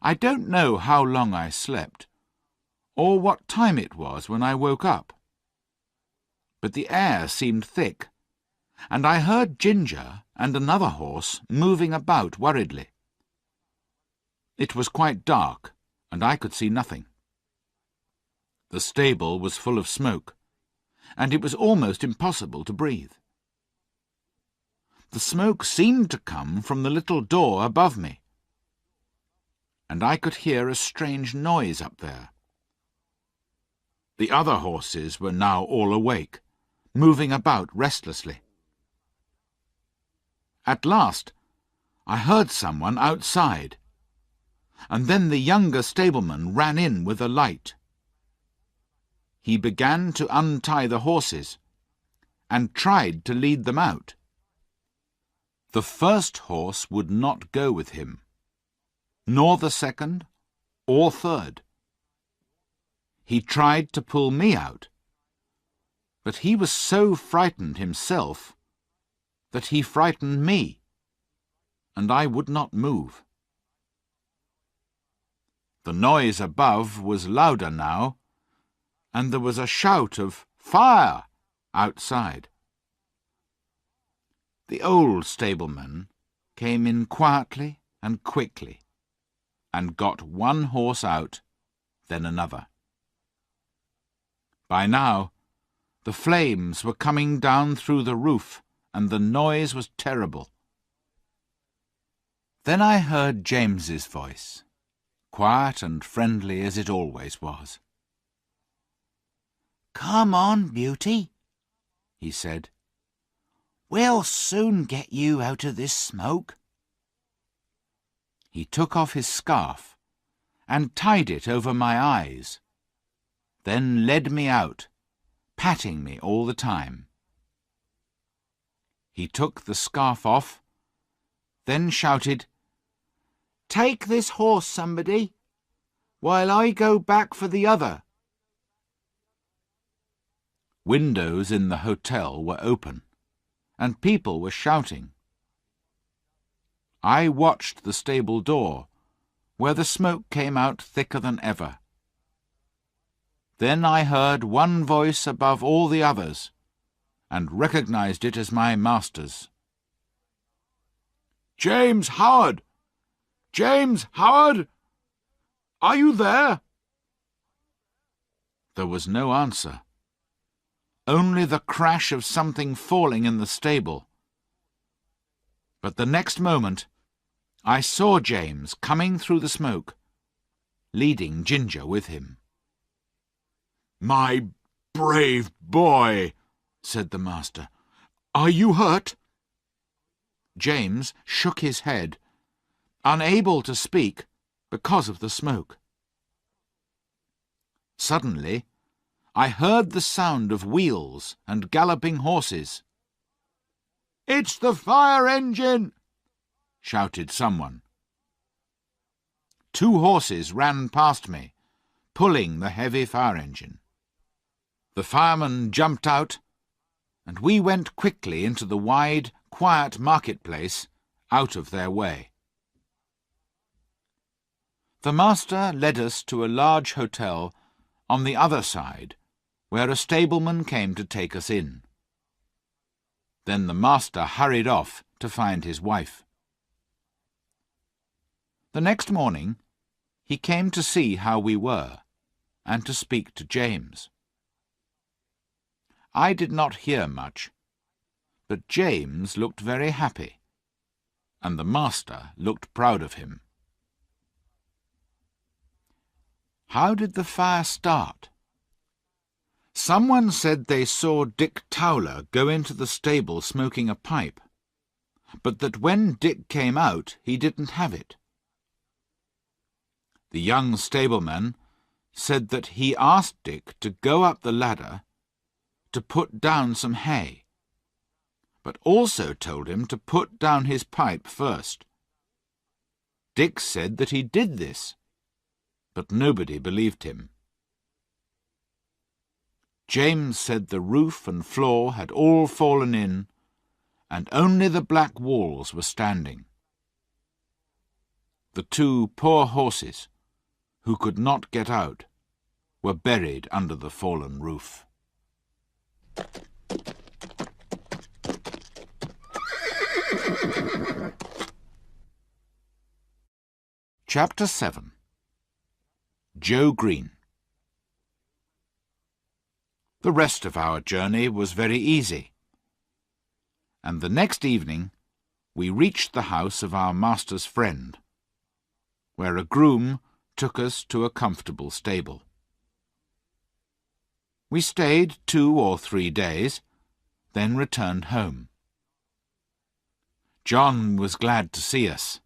I don't know how long I slept, or what time it was when I woke up, but the air seemed thick, and I heard Ginger and another horse moving about worriedly. It was quite dark, and I could see nothing. The stable was full of smoke, and it was almost impossible to breathe. The smoke seemed to come from the little door above me, and I could hear a strange noise up there. The other horses were now all awake, moving about restlessly. At last, I heard someone outside, and then the younger stableman ran in with a light. He began to untie the horses, and tried to lead them out. The first horse would not go with him, nor the second or third. He tried to pull me out, but he was so frightened himself that he frightened me, and I would not move. The noise above was louder now, and there was a shout of "Fire!" outside. The old stableman came in quietly and quickly, and got one horse out, then another. By now, the flames were coming down through the roof, and the noise was terrible. Then I heard James's voice, quiet and friendly as it always was. "Come on, Beauty," he said. We'll soon get you out of this smoke. He took off his scarf and tied it over my eyes, then led me out, patting me all the time. He took the scarf off, then shouted, "Take this horse, somebody, while I go back for the other." Windows in the hotel were open, and people were shouting. I watched the stable door, where the smoke came out thicker than ever. Then I heard one voice above all the others, and recognized it as my master's. "James Howard! James Howard! Are you there?" There was no answer, only the crash of something falling in the stable. But the next moment I saw James coming through the smoke, leading Ginger with him. "My brave boy," said the master. "Are you hurt?" James shook his head, unable to speak because of the smoke. Suddenly, I heard the sound of wheels and galloping horses. "It's the fire engine!" shouted someone. 2 horses ran past me, pulling the heavy fire engine. The fireman jumped out, and we went quickly into the wide, quiet marketplace, out of their way. The master led us to a large hotel on the other side, where a stableman came to take us in. Then the master hurried off to find his wife. The next morning he came to see how we were, and to speak to James. I did not hear much, but James looked very happy, and the master looked proud of him. How did the fire start? Someone said they saw Dick Towler go into the stable smoking a pipe, but that when Dick came out he didn't have it. The young stableman said that he asked Dick to go up the ladder to put down some hay, but also told him to put down his pipe first. Dick said that he did this, but nobody believed him. James said the roof and floor had all fallen in, and only the black walls were standing. The 2 poor horses, who could not get out, were buried under the fallen roof. Chapter 7. Joe Green. The rest of our journey was very easy, and the next evening we reached the house of our master's friend, where a groom took us to a comfortable stable. We stayed 2 or 3 days, then returned home. John was glad to see us,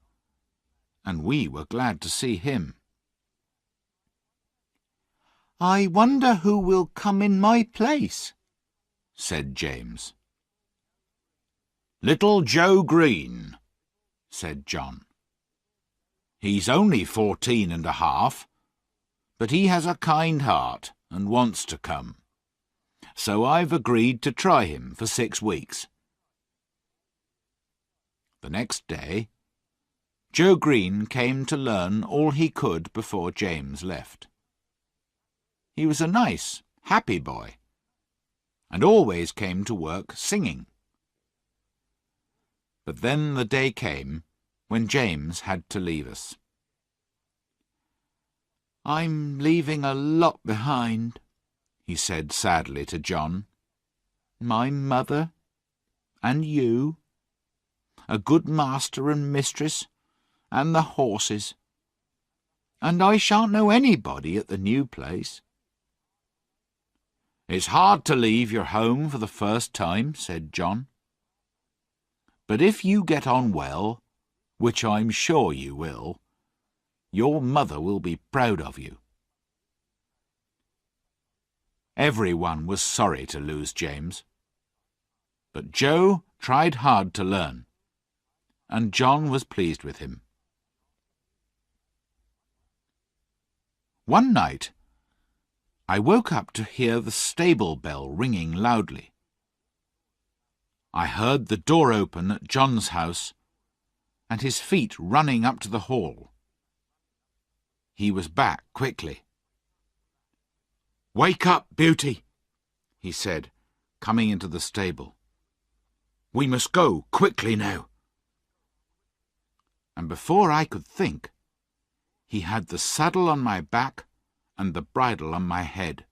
and we were glad to see him. "I wonder who will come in my place," said James. "Little Joe Green," said John. "He's only 14 and a half, but he has a kind heart and wants to come. So I've agreed to try him for 6 weeks. The next day, Joe Green came to learn all he could before James left. He was a nice, happy boy, and always came to work singing. But then the day came when James had to leave us. "I'm leaving a lot behind," he said sadly to John. "My mother, and you, a good master and mistress, and the horses. And I shan't know anybody at the new place." "It's hard to leave your home for the first time," said John. But if you get on well, which I'm sure you will, your mother will be proud of you." Everyone was sorry to lose James, but Joe tried hard to learn, and John was pleased with him. One night, I woke up to hear the stable bell ringing loudly. I heard the door open at John's house and his feet running up to the hall. He was back quickly. "Wake up, Beauty," he said, coming into the stable. "We must go quickly now." And before I could think, he had the saddle on my back and the bridle on my head.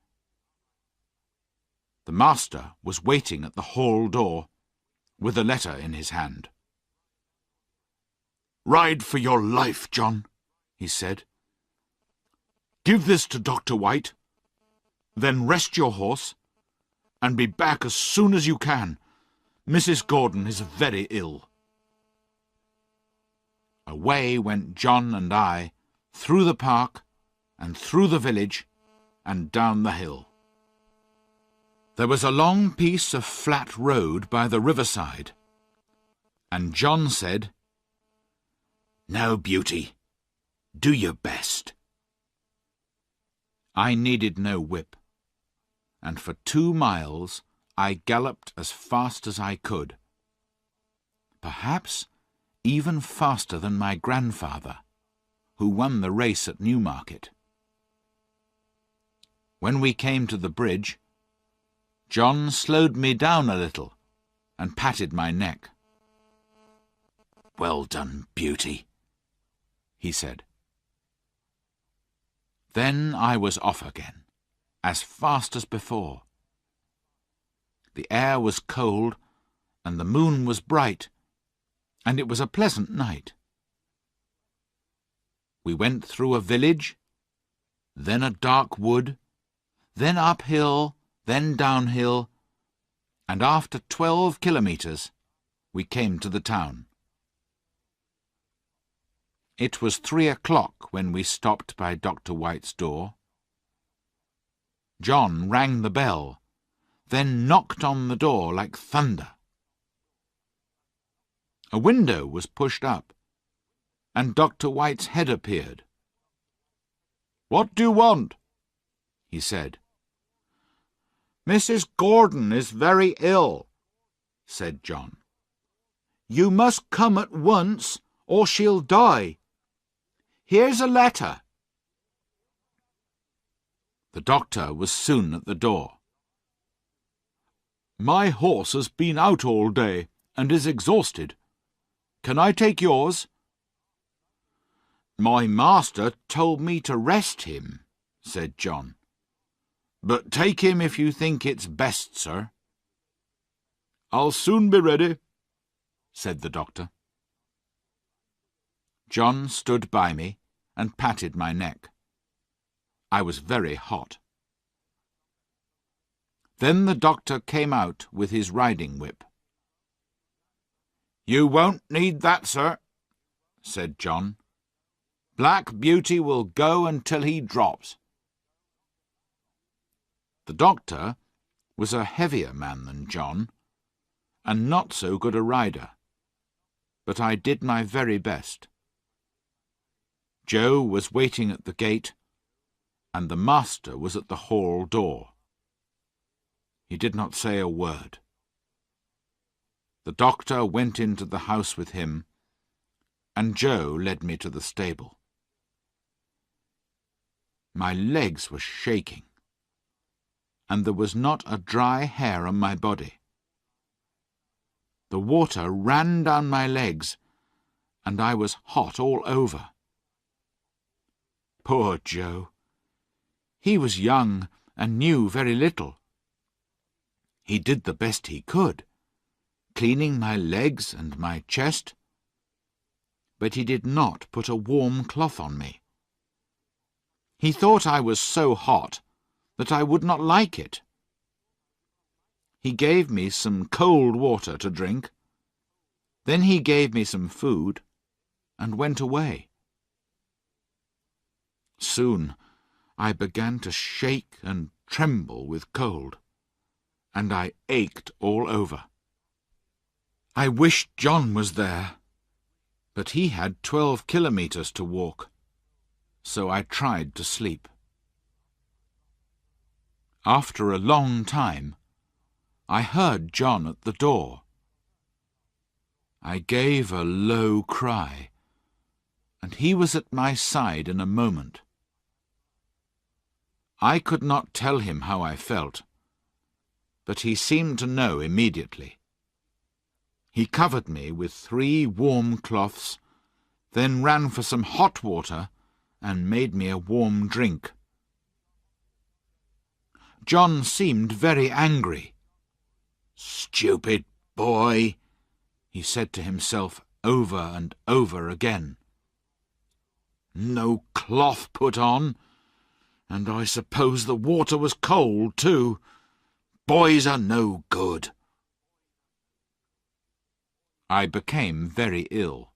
The master was waiting at the hall door with a letter in his hand. "Ride for your life, John," he said. "Give this to Dr. White, then rest your horse, and be back as soon as you can. Mrs. Gordon is very ill." Away went John and I, through the park, and through the village, and down the hill. There was a long piece of flat road by the riverside, and John said, "Now, Beauty, do your best." I needed no whip, and for 2 miles I galloped as fast as I could, perhaps even faster than my grandfather, who won the race at Newmarket. When we came to the bridge, John slowed me down a little and patted my neck. "Well done, Beauty," he said. Then I was off again, as fast as before. The air was cold, and the moon was bright, and it was a pleasant night. We went through a village, then a dark wood, then uphill, then downhill, and after 12 kilometres we came to the town. It was 3 o'clock when we stopped by Dr. White's door. John rang the bell, then knocked on the door like thunder. A window was pushed up, and Dr. White's head appeared. "What do you want?" he said. "Mrs. Gordon is very ill," said John. "You must come at once, or she'll die. Here's a letter." The doctor was soon at the door. "My horse has been out all day and is exhausted. Can I take yours?" "My master told me to rest him," said John. "But take him if you think it's best, sir." "I'll soon be ready," said the doctor. John stood by me and patted my neck. I was very hot. Then the doctor came out with his riding whip. "You won't need that, sir," said John. "Black Beauty will go until he drops." The doctor was a heavier man than John, and not so good a rider, but I did my very best. Joe was waiting at the gate, and the master was at the hall door. He did not say a word. The doctor went into the house with him, and Joe led me to the stable. My legs were shaking, and there was not a dry hair on my body. The water ran down my legs, and I was hot all over. Poor Joe! He was young and knew very little. He did the best he could, cleaning my legs and my chest, but he did not put a warm cloth on me. He thought I was so hot that I would not like it. He gave me some cold water to drink, Then he gave me some food and went away. Soon I began to shake and tremble with cold, and I ached all over. I wished John was there, but he had 12 kilometres to walk, so I tried to sleep. After a long time, I heard John at the door. I gave a low cry, and he was at my side in a moment. I could not tell him how I felt, but he seemed to know immediately. He covered me with 3 warm cloths, then ran for some hot water and made me a warm drink. John seemed very angry. "Stupid boy," he said to himself over and over again. "No cloth put on, and I suppose the water was cold too. Boys are no good." I became very ill,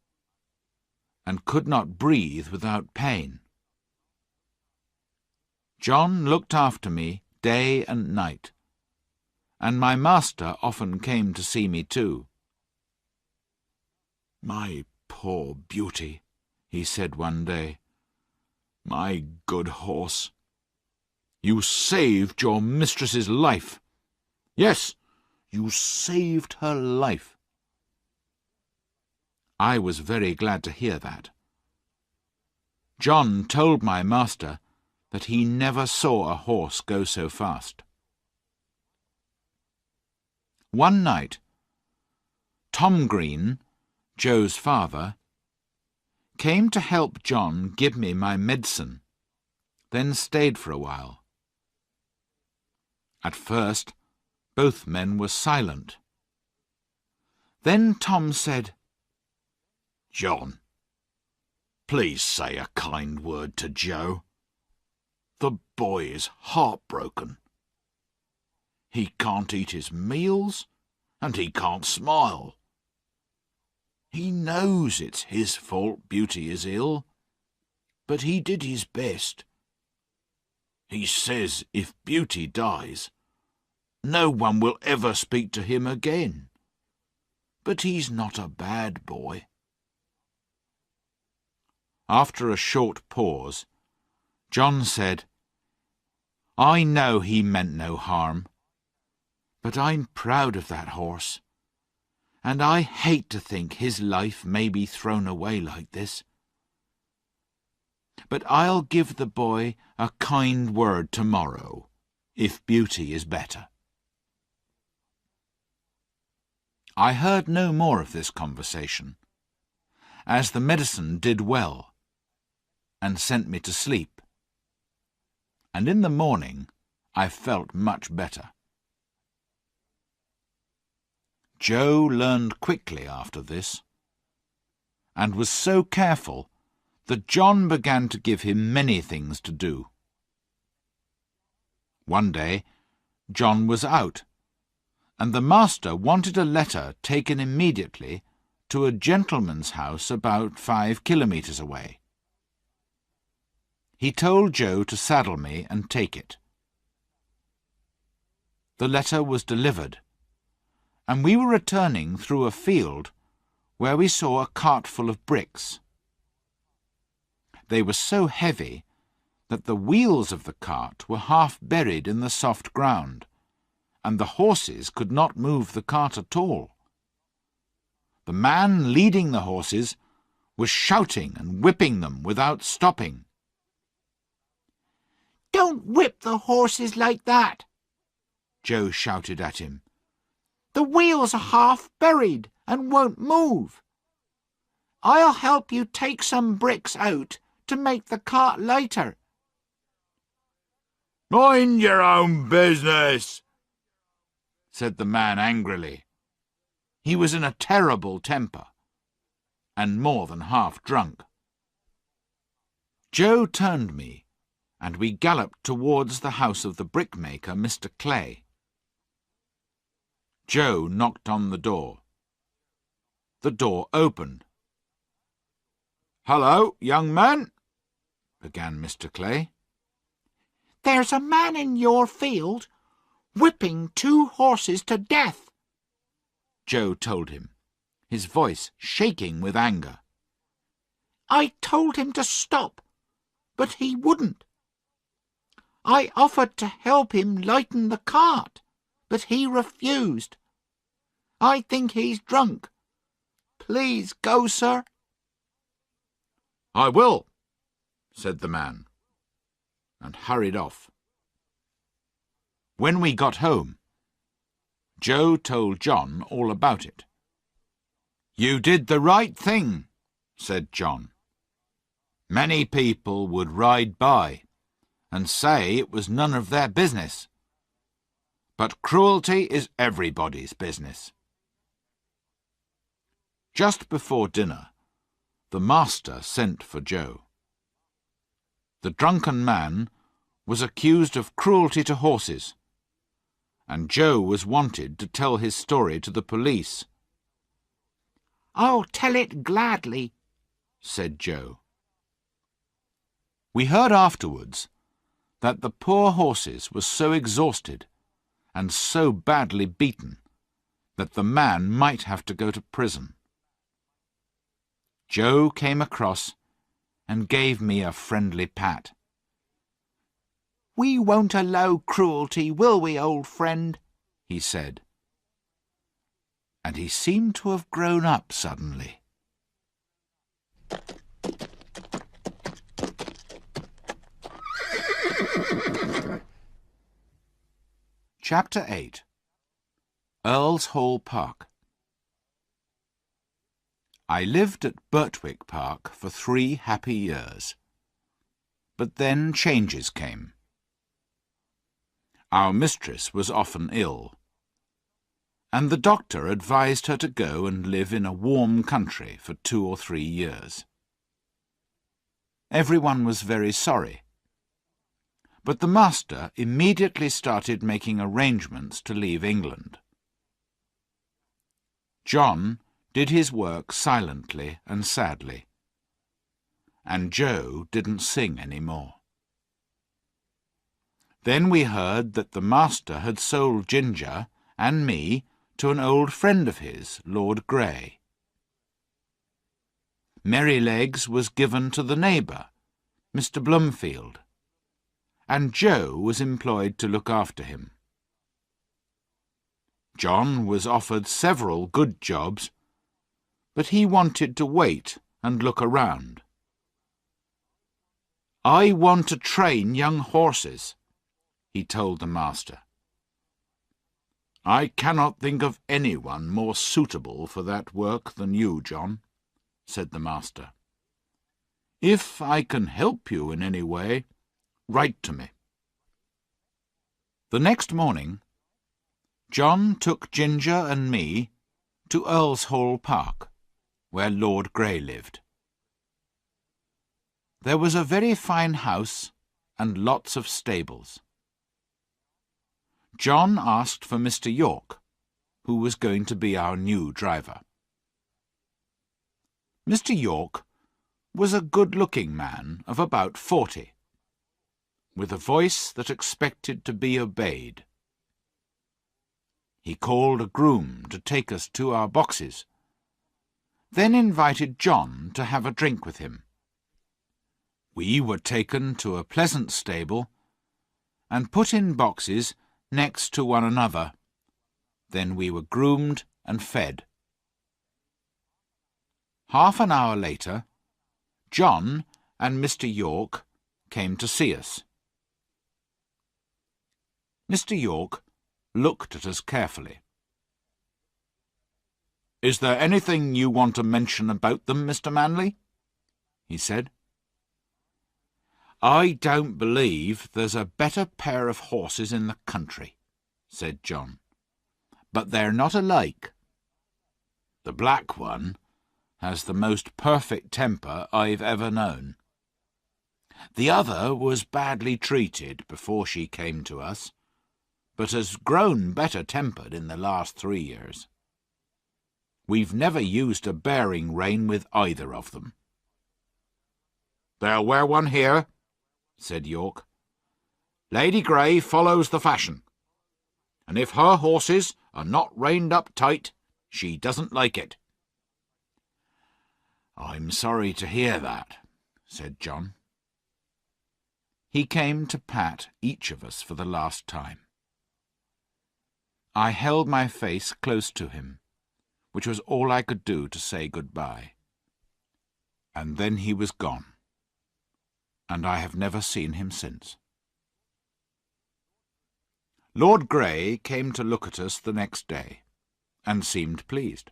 and could not breathe without pain. John looked after me day and night, and my master often came to see me too. "My poor Beauty," he said one day. "My good horse. You saved your mistress's life. Yes, you saved her life." I was very glad to hear that. John told my master that he never saw a horse go so fast. One night, Tom Green, Joe's father, came to help John give me my medicine, then stayed for a while. At first, both men were silent. Then Tom said, "John, please say a kind word to Joe. The boy is heartbroken. He can't eat his meals, and he can't smile. He knows it's his fault Beauty is ill, but he did his best. He says if Beauty dies, no one will ever speak to him again. But he's not a bad boy." After a short pause, John said, "I know he meant no harm, but I'm proud of that horse, and I hate to think his life may be thrown away like this. But I'll give the boy a kind word tomorrow, if Beauty is better." I heard no more of this conversation, as the medicine did well, and sent me to sleep, and in the morning I felt much better. Joe learned quickly after this, and was so careful that John began to give him many things to do. One day John was out, and the master wanted a letter taken immediately to a gentleman's house about 5 kilometres away. He told Joe to saddle me and take it. The letter was delivered, and we were returning through a field where we saw a cart full of bricks. They were so heavy that the wheels of the cart were half buried in the soft ground, and the horses could not move the cart at all. The man leading the horses was shouting and whipping them without stopping. "Don't whip the horses like that," Joe shouted at him. "The wheels are half buried and won't move. I'll help you take some bricks out to make the cart lighter." "Mind your own business," said the man angrily. He was in a terrible temper, and more than half drunk. Joe turned me, and we galloped towards the house of the brickmaker, Mr. Clay. Joe knocked on the door. the door opened. "Hello, young man," began Mr. Clay. "There's a man in your field whipping 2 horses to death," Joe told him, his voice shaking with anger. "I told him to stop, but he wouldn't. I offered to help him lighten the cart, but he refused. I think he's drunk. Please go, sir." "I will," said the man, and hurried off. When we got home, Joe told John all about it. "You did the right thing," said John. "Many people would ride by and say it was none of their business. But cruelty is everybody's business." Just before dinner, the master sent for Joe. The drunken man was accused of cruelty to horses, and Joe was wanted to tell his story to the police. "I'll tell it gladly," said Joe. We heard afterwards that the poor horses were so exhausted and so badly beaten that the man might have to go to prison. Joe came across and gave me a friendly pat. "We won't allow cruelty, will we, old friend?" he said. And he seemed to have grown up suddenly. Chapter 8. Earl's Hall Park. I lived at Birtwick Park for 3 happy years. But then changes came. Our mistress was often ill, and the doctor advised her to go and live in a warm country for 2 or 3 years. Everyone was very sorry, but the master immediately started making arrangements to leave England. John did his work silently and sadly, and Joe didn't sing any more. Then we heard that the master had sold Ginger and me to an old friend of his, Lord Grey. Merrylegs was given to the neighbour, Mr. Bloomfield, and Joe was employed to look after him. John was offered several good jobs, but he wanted to wait and look around. "I want to train young horses," he told the master. "I cannot think of anyone more suitable for that work than you, John," said the master. "If I can help you in any way, write to me." The next morning, John took Ginger and me to Earl's Hall Park, where Lord Grey lived. There was a very fine house and lots of stables. John asked for Mr. York, who was going to be our new driver. Mr. York was a good-looking man of about 40, with a voice that expected to be obeyed. He called a groom to take us to our boxes, then invited John to have a drink with him. We were taken to a pleasant stable and put in boxes next to one another. Then we were groomed and fed. Half an hour later, John and Mr. York came to see us. Mr. York looked at us carefully. "Is there anything you want to mention about them, Mr. Manley?" he said. "I don't believe there's a better pair of horses in the country," said John. "But they're not alike. The black one has the most perfect temper I've ever known. The other was badly treated before she came to us, but has grown better tempered in the last 3 years. We've never used a bearing rein with either of them." "They'll wear one here," said York. "Lady Grey follows the fashion, and if her horses are not reined up tight, she doesn't like it." "I'm sorry to hear that," said John. He came to pat each of us for the last time. I held my face close to him, which was all I could do to say goodbye. And then he was gone, and I have never seen him since. Lord Grey came to look at us the next day, and seemed pleased.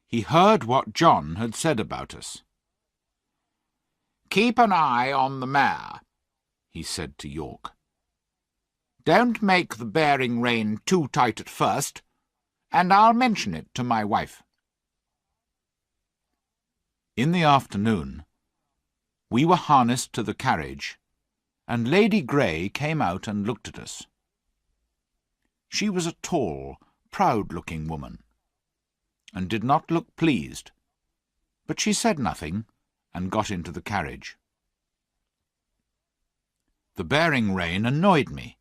He heard what John had said about us. "Keep an eye on the mare," he said to York. "Don't make the bearing rein too tight at first, and I'll mention it to my wife." In the afternoon, we were harnessed to the carriage, and Lady Grey came out and looked at us. She was a tall, proud-looking woman, and did not look pleased, but she said nothing and got into the carriage. The bearing rein annoyed me,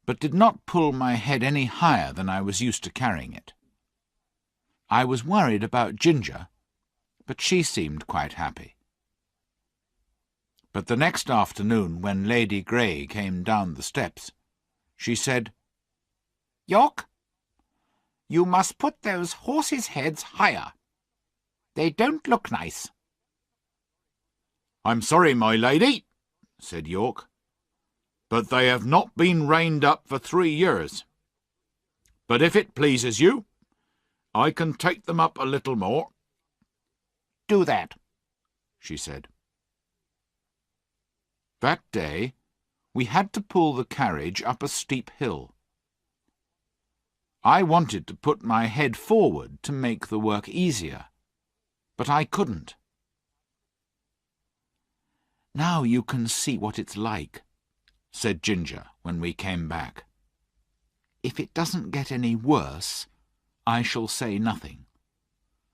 but did not pull my head any higher than I was used to carrying it. I was worried about Ginger, but she seemed quite happy. But the next afternoon, when Lady Grey came down the steps, she said, "York, you must put those horses' heads higher. They don't look nice." "I'm sorry, my lady," said York, "but they have not been reined up for 3 years. But if it pleases you, I can take them up a little more." "Do that," she said. That day we had to pull the carriage up a steep hill. I wanted to put my head forward to make the work easier, but I couldn't. "Now you can see what it's like," said Ginger when we came back. "If it doesn't get any worse, I shall say nothing,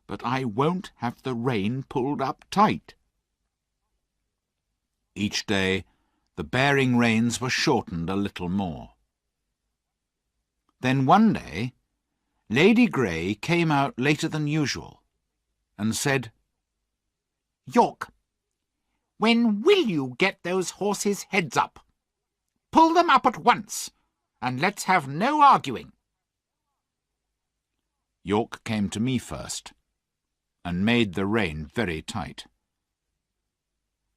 but I won't have the rein pulled up tight." Each day the bearing reins were shortened a little more. Then one day Lady Grey came out later than usual and said, "York, when will you get those horses' heads up? Pull them up at once, and let's have no arguing." York came to me first, and made the rein very tight.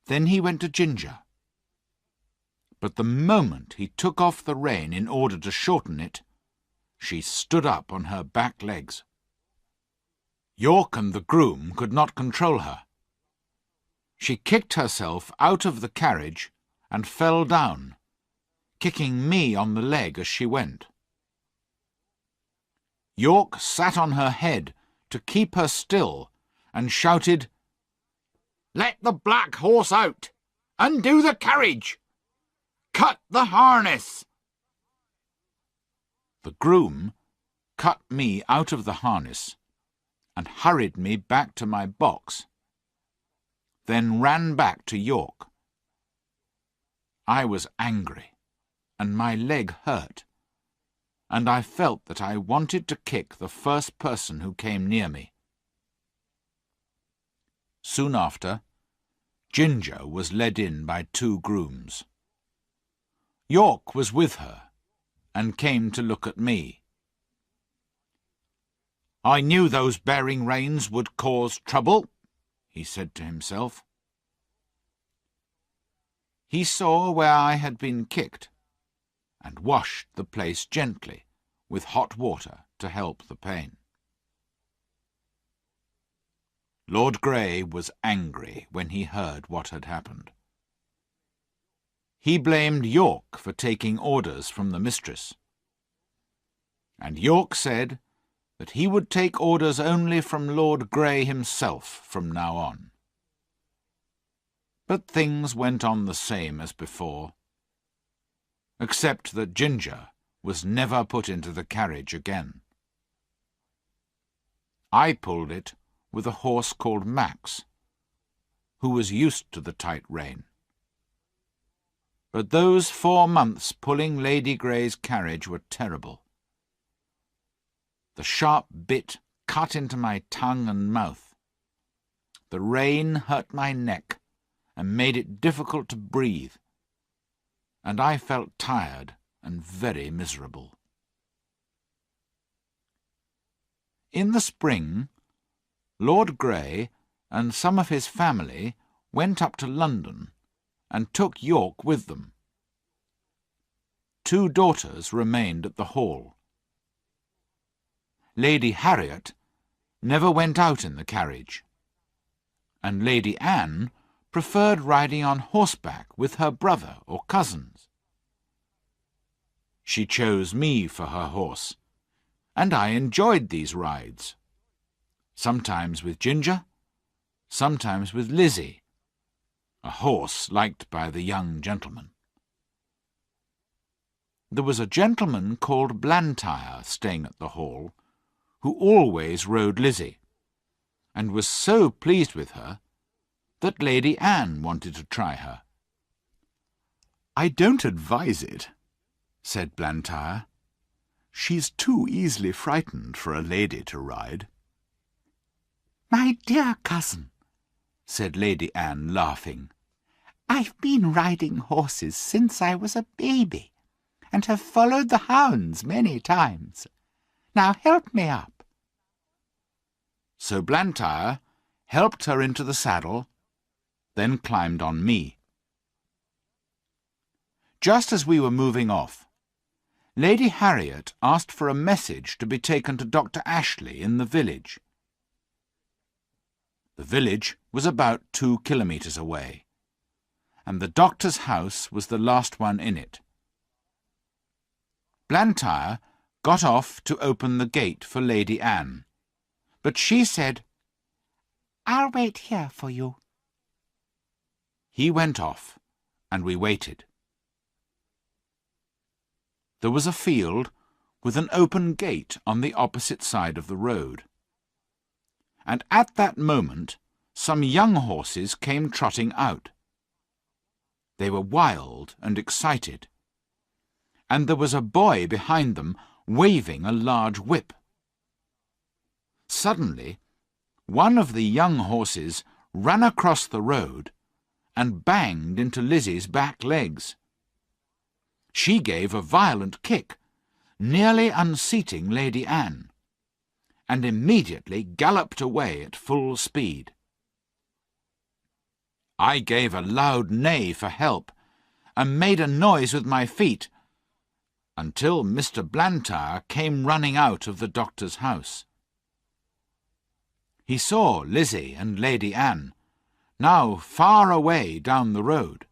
Then he went to Ginger. But the moment he took off the rein in order to shorten it, she stood up on her back legs. York and the groom could not control her. She kicked herself out of the carriage and fell down, kicking me on the leg as she went. York sat on her head to keep her still and shouted, "Let the black horse out! Undo the carriage! Cut the harness!" The groom cut me out of the harness and hurried me back to my box, then ran back to York. I was angry, and my leg hurt, and I felt that I wanted to kick the first person who came near me. Soon after, Ginger was led in by 2 grooms. York was with her, and came to look at me. "I knew those bearing reins would cause trouble," he said to himself. He saw where I had been kicked, and washed the place gently with hot water to help the pain. Lord Grey was angry when he heard what had happened. He blamed York for taking orders from the mistress, and York said that he would take orders only from Lord Grey himself from now on. But things went on the same as before, except that Ginger was never put into the carriage again. I pulled it with a horse called Max, who was used to the tight rein. But those 4 months pulling Lady Grey's carriage were terrible. The sharp bit cut into my tongue and mouth. The rein hurt my neck and made it difficult to breathe, and I felt tired and very miserable. In the spring, Lord Grey and some of his family went up to London and took York with them. 2 daughters remained at the Hall. Lady Harriet never went out in the carriage, and Lady Anne preferred riding on horseback with her brother or cousins. She chose me for her horse, and I enjoyed these rides, sometimes with Ginger, sometimes with Lizzie, a horse liked by the young gentlemen. There was a gentleman called Blantyre staying at the Hall, who always rode Lizzie, and was so pleased with her that Lady Anne wanted to try her. "I don't advise it," said Blantyre. "She's too easily frightened for a lady to ride." "My dear cousin," said Lady Anne, laughing, "I've been riding horses since I was a baby, and have followed the hounds many times. Now help me up." So Blantyre helped her into the saddle, then climbed on me. Just as we were moving off, Lady Harriet asked for a message to be taken to Dr. Ashley in the village. The village was about 2 kilometres away, and the doctor's house was the last one in it. Blantyre got off to open the gate for Lady Anne, but she said, "I'll wait here for you." He went off, and we waited. There was a field with an open gate on the opposite side of the road, and at that moment some young horses came trotting out. They were wild and excited, and there was a boy behind them waving a large whip. Suddenly, one of the young horses ran across the road and banged into Lizzie's back legs. She gave a violent kick, nearly unseating Lady Anne, and immediately galloped away at full speed. I gave a loud neigh for help, and made a noise with my feet, until Mr. Blantyre came running out of the doctor's house. He saw Lizzie and Lady Anne, now far away down the road,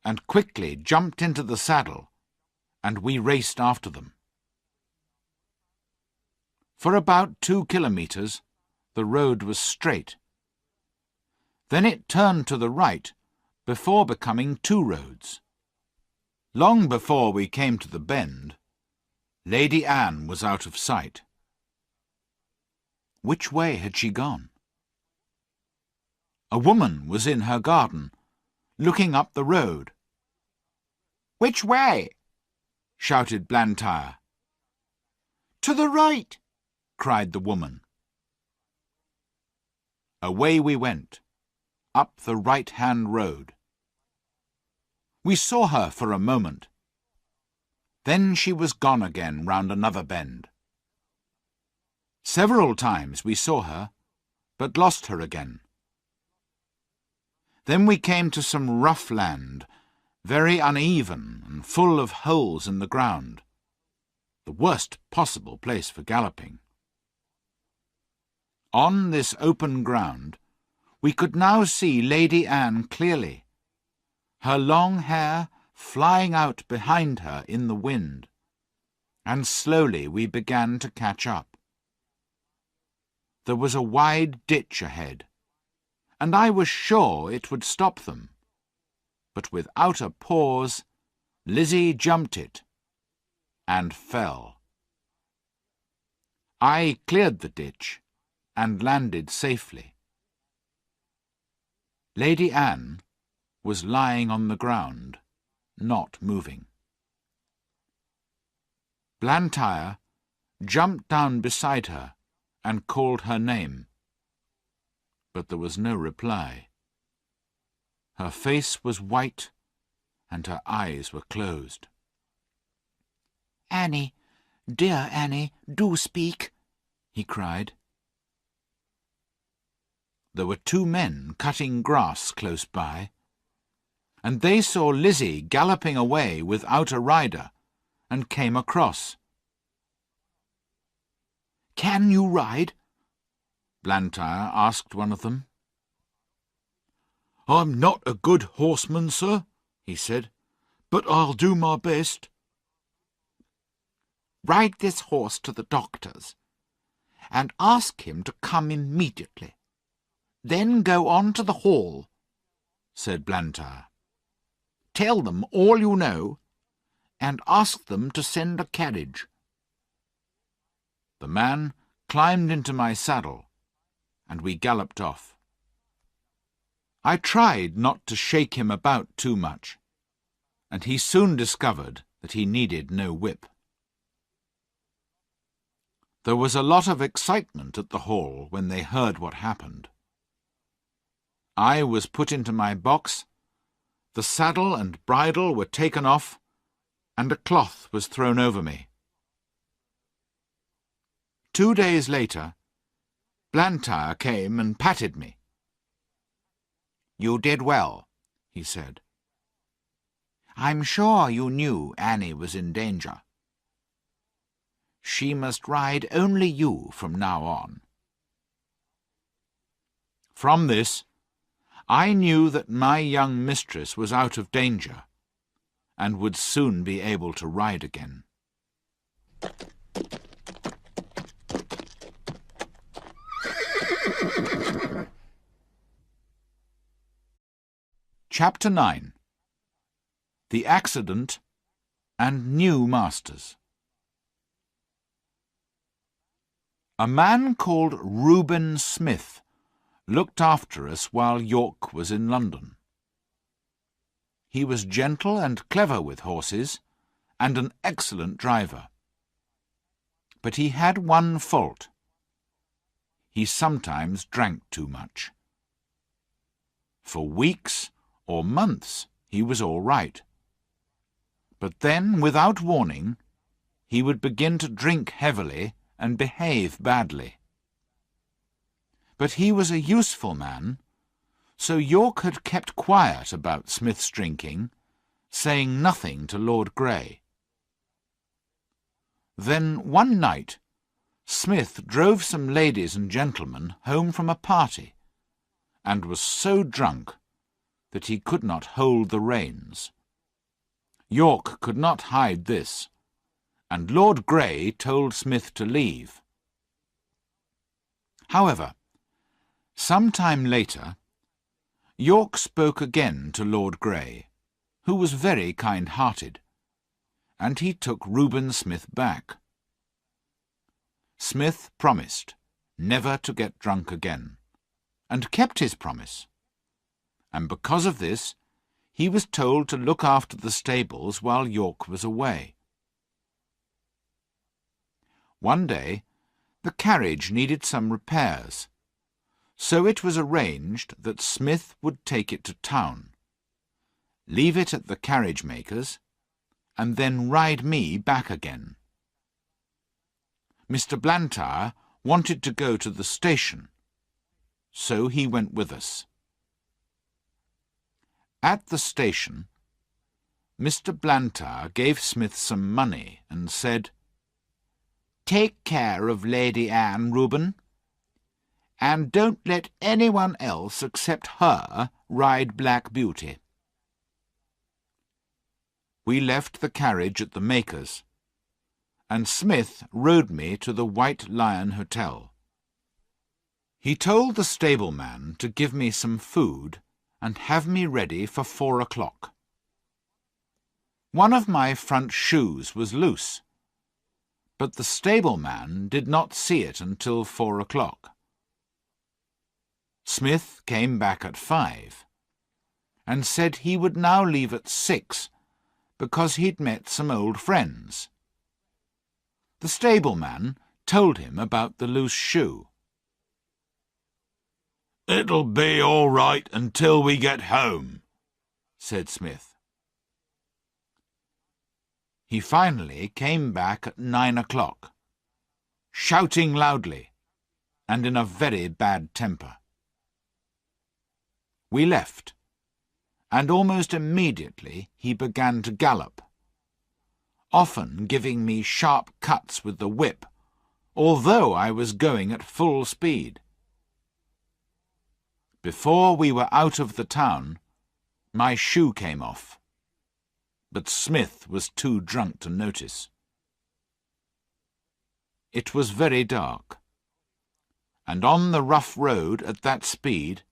and quickly jumped into the saddle, and we raced after them. For about 2 kilometres, the road was straight. Then it turned to the right, before becoming 2 roads. Long before we came to the bend, Lady Anne was out of sight. Which way had she gone? A woman was in her garden, looking up the road. "Which way?" shouted Blantyre. "To the right," cried the woman. Away we went, up the right-hand road. We saw her for a moment. Then she was gone again round another bend. Several times we saw her, but lost her again. Then we came to some rough land, very uneven and full of holes in the ground, the worst possible place for galloping. On this open ground we could now see Lady Anne clearly, her long hair flying out behind her in the wind, and slowly we began to catch up. There was a wide ditch ahead, and I was sure it would stop them. But without a pause, Lizzie jumped it and fell. I cleared the ditch and landed safely. Lady Anne was lying on the ground, not moving. Blantyre jumped down beside her and called her name, but there was no reply. Her face was white and her eyes were closed. "Annie, dear Annie, do speak," he cried. There were 2 men cutting grass close by, and they saw Lizzie galloping away without a rider, and came across. "Can you ride?" Blantyre asked one of them. "I'm not a good horseman, sir," he said, "but I'll do my best." "Ride this horse to the doctor's, and ask him to come immediately. Then go on to the hall," said Blantyre. "Tell them all you know, and ask them to send a carriage." The man climbed into my saddle, and we galloped off. I tried not to shake him about too much, and he soon discovered that he needed no whip. There was a lot of excitement at the hall when they heard what happened. I was put into my box, the saddle and bridle were taken off, and a cloth was thrown over me. 2 days later, Blantyre came and patted me. "You did well," he said. "I'm sure you knew Annie was in danger. She must ride only you from now on." From this, I knew that my young mistress was out of danger, and would soon be able to ride again. Chapter 9. The Accident and New Masters. A man called Reuben Smith looked after us while York was in London. He was gentle and clever with horses, and an excellent driver. But he had one fault. He sometimes drank too much. For weeks or months he was all right. But then, without warning, he would begin to drink heavily and behave badly. But he was a useful man, so York had kept quiet about Smith's drinking, saying nothing to Lord Grey. Then one night Smith drove some ladies and gentlemen home from a party, and was so drunk that he could not hold the reins. York could not hide this, and Lord Grey told Smith to leave. However, some time later, York spoke again to Lord Grey, who was very kind-hearted, and he took Reuben Smith back. Smith promised never to get drunk again, and kept his promise, and because of this he was told to look after the stables while York was away. One day the carriage needed some repairs, so it was arranged that Smith would take it to town, leave it at the carriage-maker's, and then ride me back again. Mr. Blantyre wanted to go to the station, so he went with us. At the station, Mr. Blantyre gave Smith some money and said, "Take care of Lady Anne, Reuben, and don't let anyone else except her ride Black Beauty." We left the carriage at the maker's, and Smith rode me to the White Lion Hotel. He told the stableman to give me some food and have me ready for 4 o'clock. One of my front shoes was loose, but the stableman did not see it until 4 o'clock, Smith came back at 5 and said he would now leave at 6 because he'd met some old friends. The stableman told him about the loose shoe. "It'll be all right until we get home," said Smith. He finally came back at 9 o'clock, shouting loudly and in a very bad temper. We left, and almost immediately he began to gallop, often giving me sharp cuts with the whip, although I was going at full speed. Before we were out of the town, my shoe came off, but Smith was too drunk to notice. It was very dark, and on the rough road at that speed,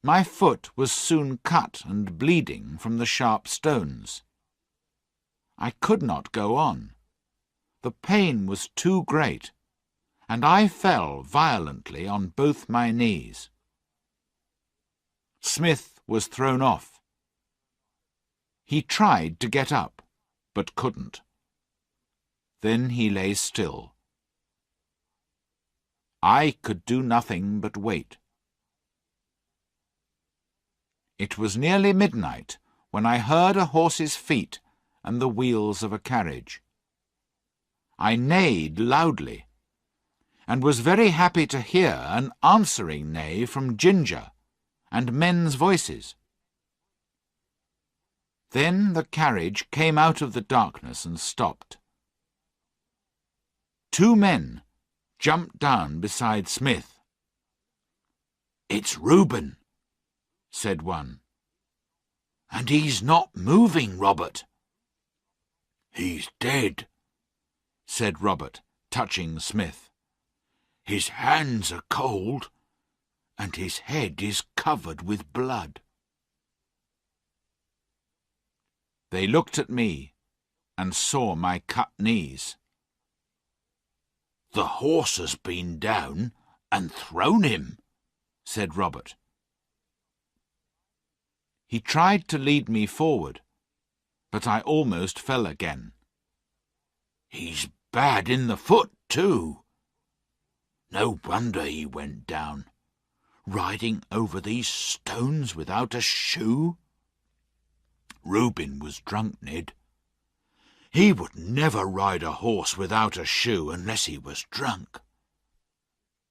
my foot was soon cut and bleeding from the sharp stones. I could not go on. The pain was too great, and I fell violently on both my knees. Smith was thrown off. He tried to get up, but couldn't. Then he lay still. I could do nothing but wait. It was nearly midnight when I heard a horse's feet and the wheels of a carriage. I neighed loudly, and was very happy to hear an answering neigh from Ginger, and men's voices. Then the carriage came out of the darkness and stopped. 2 men jumped down beside Smith. "It's Reuben," said one. "And he's not moving, Robert." "He's dead," said Robert, touching Smith. "His hands are cold, and his head is covered with blood." They looked at me and saw my cut knees. "The horse has been down and thrown him," said Robert. He tried to lead me forward, but I almost fell again. "He's bad in the foot, too. No wonder he went down, riding over these stones without a shoe. Reuben was drunk, Ned. He would never ride a horse without a shoe unless he was drunk."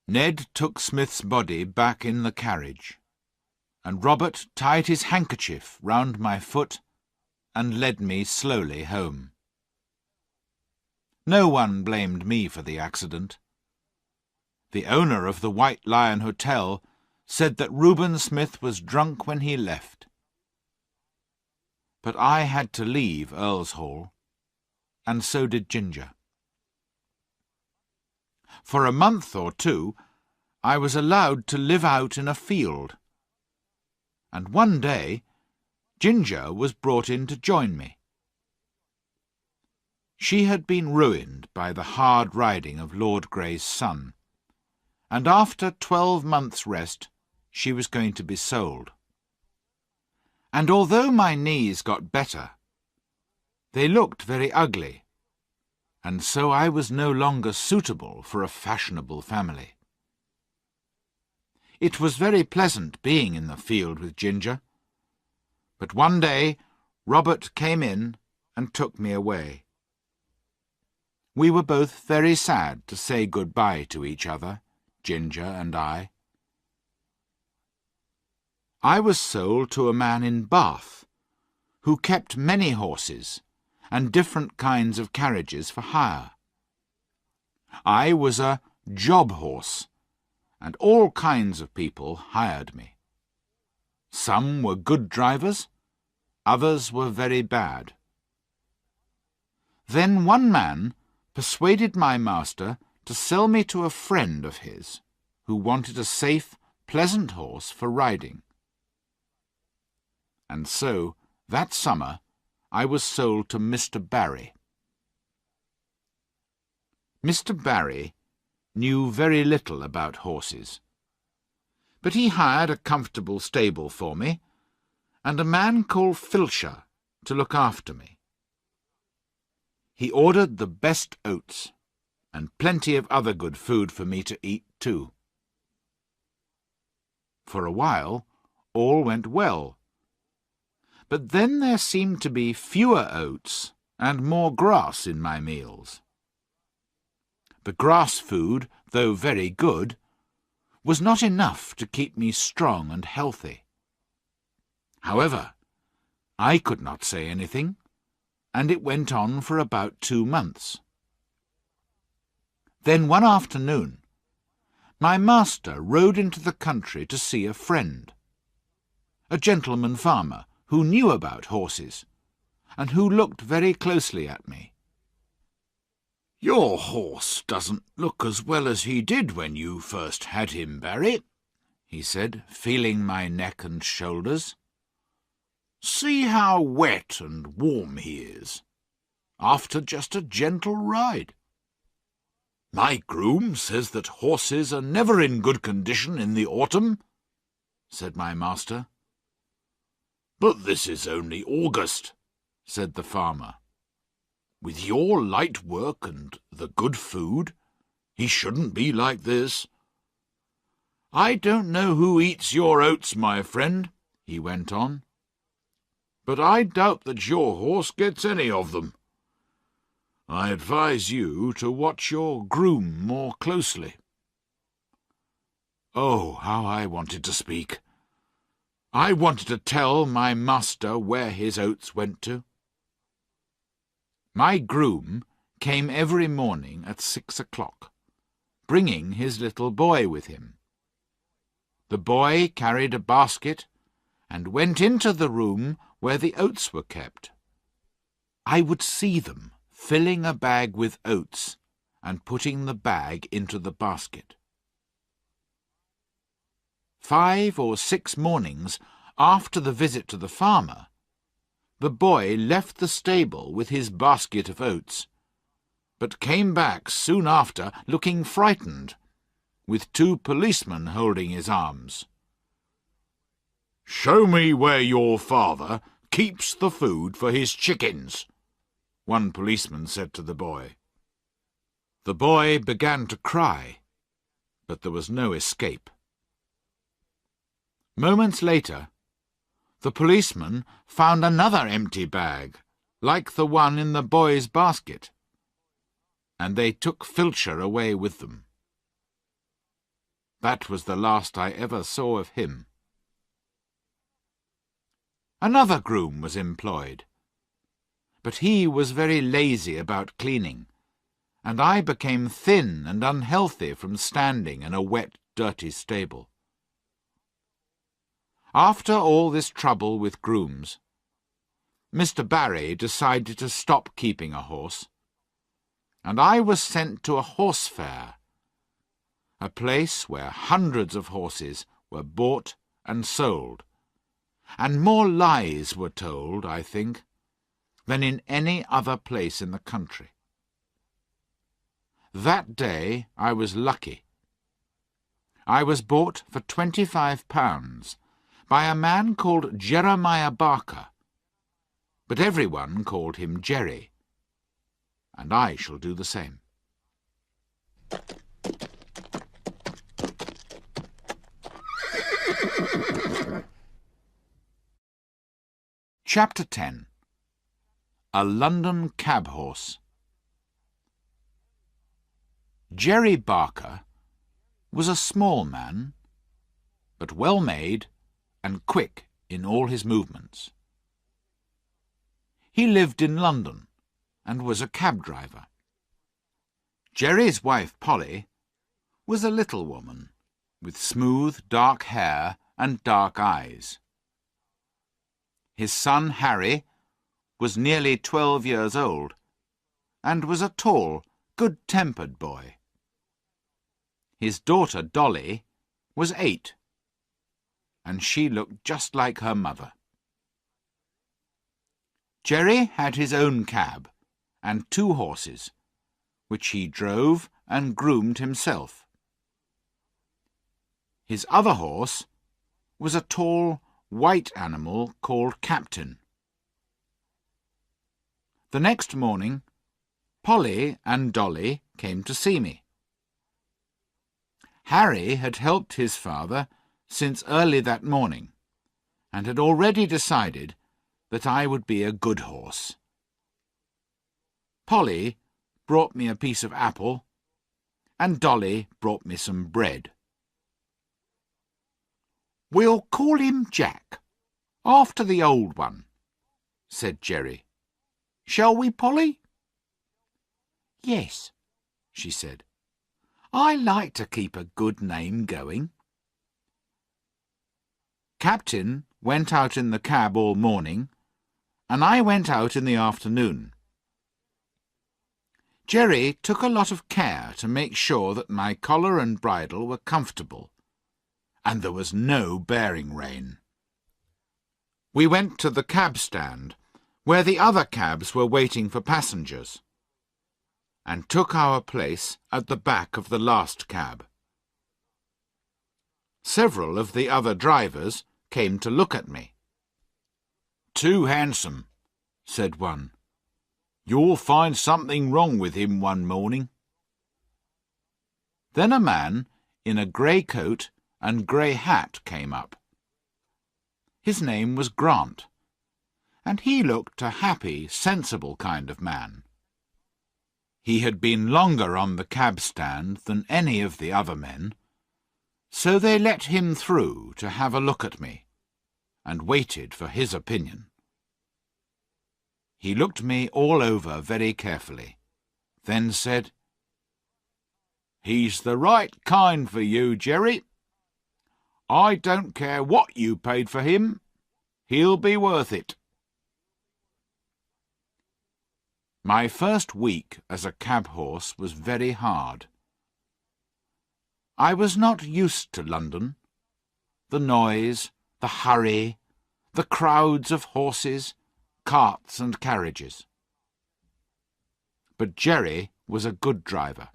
Ned took Smith's body back in the carriage, and Robert tied his handkerchief round my foot and led me slowly home. No one blamed me for the accident. The owner of the White Lion Hotel said that Reuben Smith was drunk when he left. But I had to leave Earl's Hall, and so did Ginger. For a month or 2, I was allowed to live out in a field, and one day Ginger was brought in to join me. She had been ruined by the hard riding of Lord Grey's son, and after 12 months' rest she was going to be sold. And although my knees got better, they looked very ugly, and so I was no longer suitable for a fashionable family. It was very pleasant being in the field with Ginger, but one day Robert came in and took me away. We were both very sad to say good-bye to each other, Ginger and I. I was sold to a man in Bath, who kept many horses and different kinds of carriages for hire. I was a job horse, and all kinds of people hired me. Some were good drivers, others were very bad. Then one man persuaded my master to sell me to a friend of his, who wanted a safe, pleasant horse for riding. And so, that summer, I was sold to Mr. Barry. Mr. Barry knew very little about horses, But he hired a comfortable stable for me, and a man called Filcher to look after me. He ordered the best oats, and plenty of other good food for me to eat too. For a while, all went well, but then there seemed to be fewer oats and more grass in my meals. The grass food, though very good, was not enough to keep me strong and healthy. However, I could not say anything, and it went on for about 2 months. Then one afternoon, my master rode into the country to see a friend, a gentleman farmer who knew about horses, and who looked very closely at me. "Your horse doesn't look as well as he did when you first had him, Barry," he said, feeling my neck and shoulders. "See how wet and warm he is, after just a gentle ride. My groom says that horses are never in good condition in the autumn," said my master. "But this is only August," said the farmer. "With your light work and the good food, he shouldn't be like this. I don't know who eats your oats, my friend," he went on, "but I doubt that your horse gets any of them. I advise you to watch your groom more closely." Oh, how I wanted to speak! I wanted to tell my master where his oats went to. My groom came every morning at 6 o'clock, bringing his little boy with him. The boy carried a basket and went into the room where the oats were kept. I would see them filling a bag with oats and putting the bag into the basket. 5 or 6 mornings after the visit to the farmer, the boy left the stable with his basket of oats, but came back soon after looking frightened, with 2 policemen holding his arms. "Show me where your father keeps the food for his chickens," one policeman said to the boy. The boy began to cry, but there was no escape. Moments later, the policeman found another empty bag, like the one in the boy's basket, and they took Filcher away with them. That was the last I ever saw of him. Another groom was employed, but he was very lazy about cleaning, and I became thin and unhealthy from standing in a wet, dirty stable. After all this trouble with grooms, Mr. Barry decided to stop keeping a horse, and I was sent to a horse fair, a place where hundreds of horses were bought and sold, and more lies were told, I think, than in any other place in the country. That day I was lucky. I was bought for £25 by a man called Jeremiah Barker, but everyone called him Jerry, and I shall do the same. Chapter 10. A London Cab Horse. Jerry Barker was a small man, but well-made and quick in all his movements. He lived in London and was a cab driver. Jerry's wife, Polly, was a little woman with smooth, dark hair and dark eyes. His son, Harry, was nearly 12 years old and was a tall, good-tempered boy. His daughter, Dolly, was 8, and she looked just like her mother. Jerry had his own cab and 2 horses, which he drove and groomed himself. His other horse was a tall, white animal called Captain. The next morning, Polly and Dolly came to see me. Harry had helped his father since early that morning, and had already decided that I would be a good horse. Polly brought me a piece of apple, and Dolly brought me some bread. "We'll call him Jack, after the old one," said Jerry. "Shall we, Polly?" "Yes," she said. "I like to keep a good name going." Captain went out in the cab all morning, and I went out in the afternoon. Jerry took a lot of care to make sure that my collar and bridle were comfortable, and there was no bearing rein. We went to the cab stand, where the other cabs were waiting for passengers, and took our place at the back of the last cab. Several of the other drivers came to look at me. "Too handsome," said one. "You'll find something wrong with him one morning." Then a man in a grey coat and grey hat came up. His name was Grant, and he looked a happy, sensible kind of man. He had been longer on the cab stand than any of the other men, so they let him through to have a look at me, and waited for his opinion. He looked me all over very carefully, then said, "He's the right kind for you, Jerry. I don't care what you paid for him. He'll be worth it." My first week as a cab horse was very hard. I was not used to London. The noise, the hurry, the crowds of horses, carts and carriages. But Jerry was a good driver,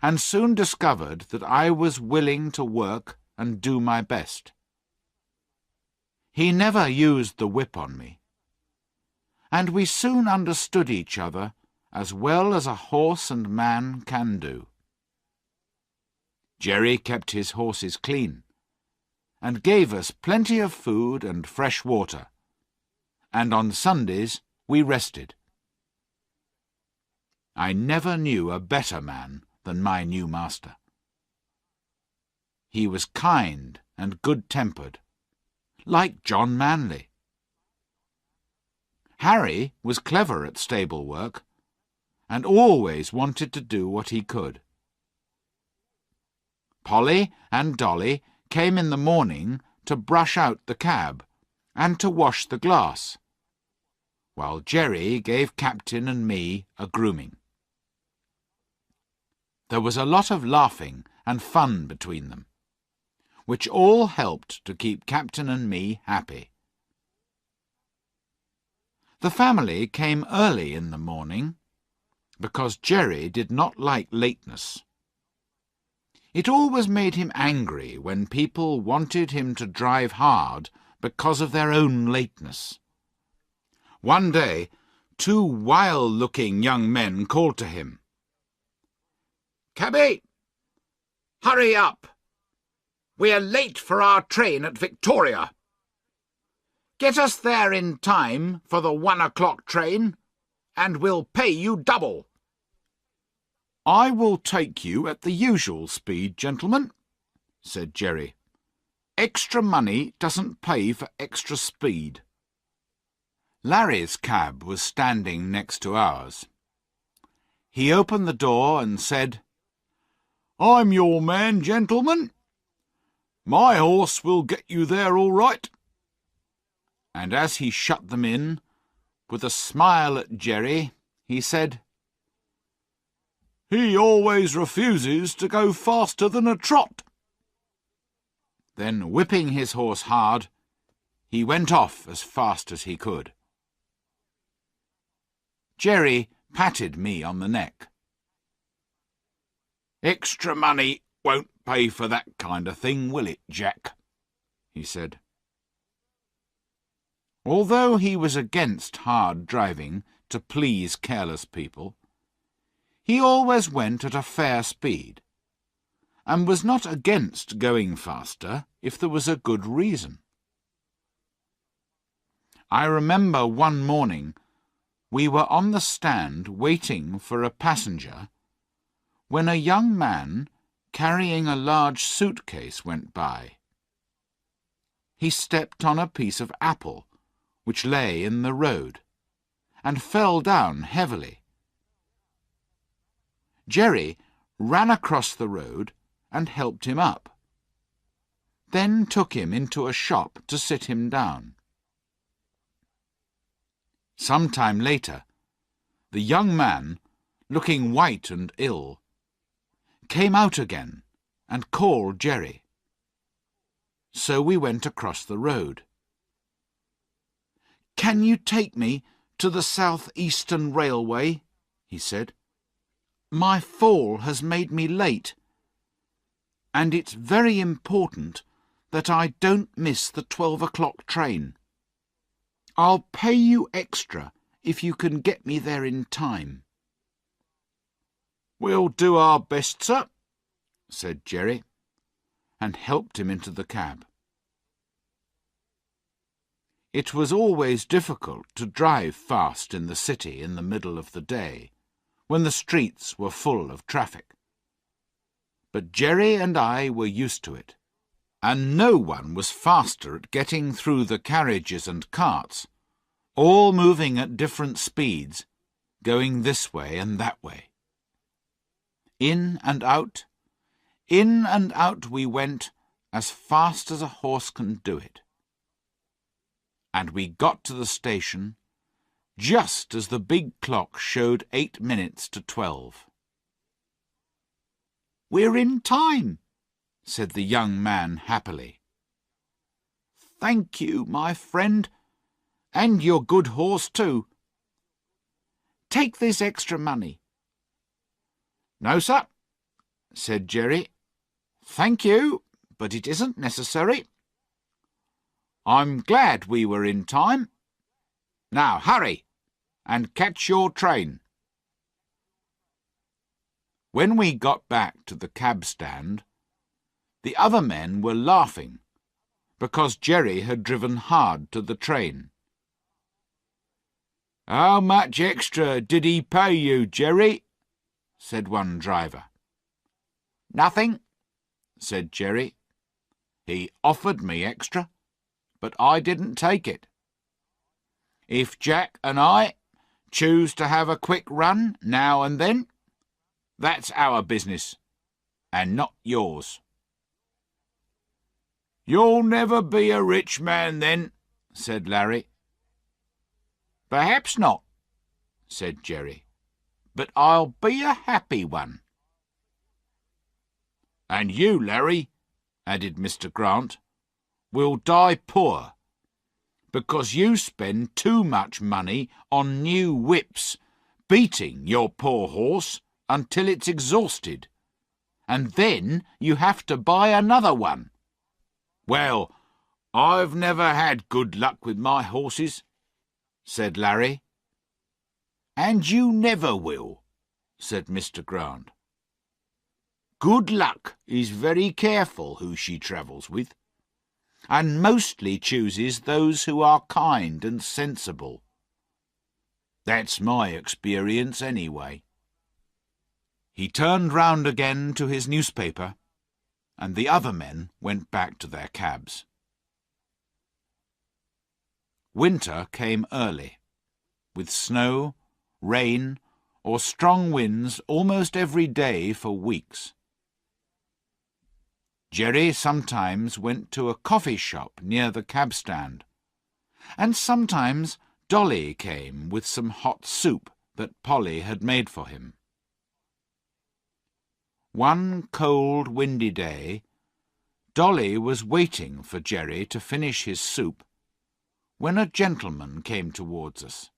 and soon discovered that I was willing to work and do my best. He never used the whip on me, and we soon understood each other as well as a horse and man can do. Jerry kept his horses clean, and gave us plenty of food and fresh water, and on Sundays we rested. I never knew a better man than my new master. He was kind and good-tempered, like John Manley. Harry was clever at stable work, and always wanted to do what he could. Polly and Dolly came in the morning to brush out the cab and to wash the glass, while Jerry gave Captain and me a grooming. There was a lot of laughing and fun between them, which all helped to keep Captain and me happy. The family came early in the morning, because Jerry did not like lateness. It always made him angry when people wanted him to drive hard because of their own lateness. One day, two wild-looking young men called to him, "Cabby, hurry up! We're late for our train at Victoria. Get us there in time for the 1 o'clock train, and we'll pay you double." "I will take you at the usual speed, gentlemen," said Jerry. "Extra money doesn't pay for extra speed." Larry's cab was standing next to ours. He opened the door and said, "I'm your man, gentlemen. My horse will get you there all right." And as he shut them in, with a smile at Jerry, he said, "He always refuses to go faster than a trot." Then, whipping his horse hard, he went off as fast as he could. Jerry patted me on the neck. "Extra money won't pay for that kind of thing, will it, Jack?" he said. Although he was against hard driving to please careless people, he always went at a fair speed, and was not against going faster if there was a good reason. I remember one morning we were on the stand waiting for a passenger when a young man carrying a large suitcase went by. He stepped on a piece of apple which lay in the road, and fell down heavily. Jerry ran across the road and helped him up, then took him into a shop to sit him down. Some time later, the young man, looking white and ill, came out again and called Jerry. So we went across the road. "Can you take me to the South Eastern Railway?" he said. "My fall has made me late, and it's very important that I don't miss the 12 o'clock train. I'll pay you extra if you can get me there in time." "We'll do our best, sir," said Jerry, and helped him into the cab. It was always difficult to drive fast in the city in the middle of the day, when the streets were full of traffic. But Jerry and I were used to it, and no one was faster at getting through the carriages and carts, all moving at different speeds, going this way and that way. In and out we went as fast as a horse can do it. And we got to the station just as the big clock showed 8 minutes to 12. "We're in time," said the young man happily. "Thank you, my friend, and your good horse too. Take this extra money." "No, sir," said Jerry. "Thank you, but it isn't necessary. I'm glad we were in time. Now hurry and catch your train." When we got back to the cab stand, the other men were laughing because Jerry had driven hard to the train. "How much extra did he pay you, Jerry?" said one driver. "Nothing," said Jerry. "He offered me extra, but I didn't take it. If Jack and I choose to have a quick run now and then, that's our business, and not yours." "You'll never be a rich man then," said Larry. "Perhaps not," said Jerry, "but I'll be a happy one." "And you, Larry," added Mr. Grant, "will die poor, because you spend too much money on new whips, beating your poor horse until it's exhausted, and then you have to buy another one." "Well, I've never had good luck with my horses," said Larry. "And you never will," said Mr. Grant. "Good luck is very careful who she travels with, and mostly chooses those who are kind and sensible. That's my experience anyway." He turned round again to his newspaper, and the other men went back to their cabs. Winter came early, with snow, rain, or strong winds almost every day for weeks. Jerry sometimes went to a coffee shop near the cab stand, and sometimes Dolly came with some hot soup that Polly had made for him. One cold, windy day, Dolly was waiting for Jerry to finish his soup when a gentleman came towards us.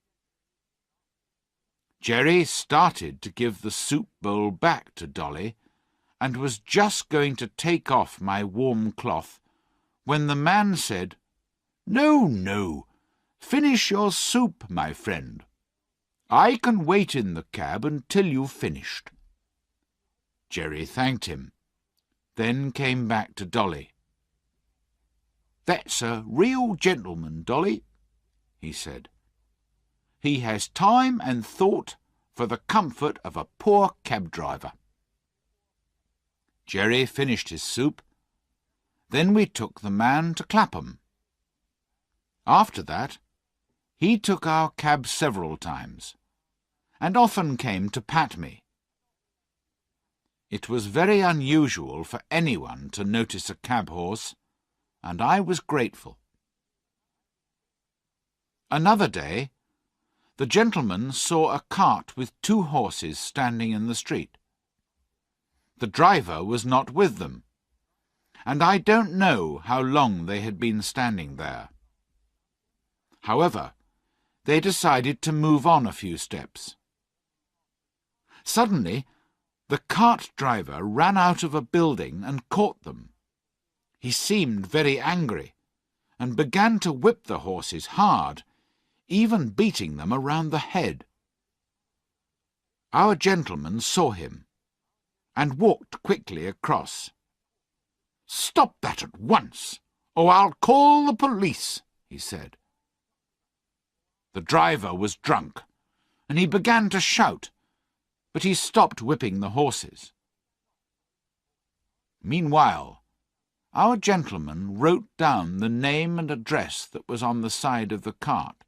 Jerry started to give the soup bowl back to Dolly, and was just going to take off my warm cloth when the man said, "No, no, finish your soup, my friend. I can wait in the cab until you've finished." Jerry thanked him, then came back to Dolly. "That's a real gentleman, Dolly," he said. "He has time and thought for the comfort of a poor cab driver." Jerry finished his soup. Then we took the man to Clapham. After that, he took our cab several times, and often came to pat me. It was very unusual for anyone to notice a cab horse, and I was grateful. Another day, the gentleman saw a cart with 2 horses standing in the street. The driver was not with them, and I don't know how long they had been standing there. However, they decided to move on a few steps. Suddenly, the cart driver ran out of a building and caught them. He seemed very angry, and began to whip the horses hard, even beating them around the head. Our gentleman saw him, and walked quickly across. "Stop that at once, or I'll call the police," he said. The driver was drunk, and he began to shout, but he stopped whipping the horses. Meanwhile, our gentleman wrote down the name and address that was on the side of the cart.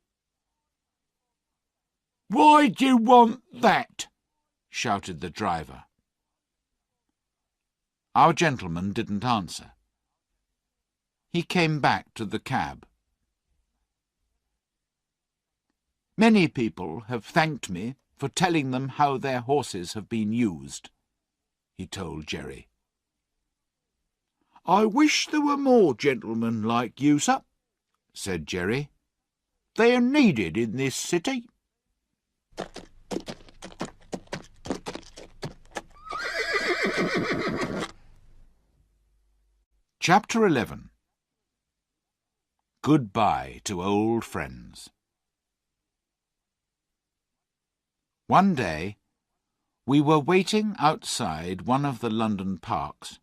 "Why do you want that?" shouted the driver. Our gentleman didn't answer. He came back to the cab. "Many people have thanked me for telling them how their horses have been used," he told Jerry. "I wish there were more gentlemen like you, sir," said Jerry. "They are needed in this city." Chapter 11. Goodbye to Old Friends. One day, we were waiting outside one of the London parks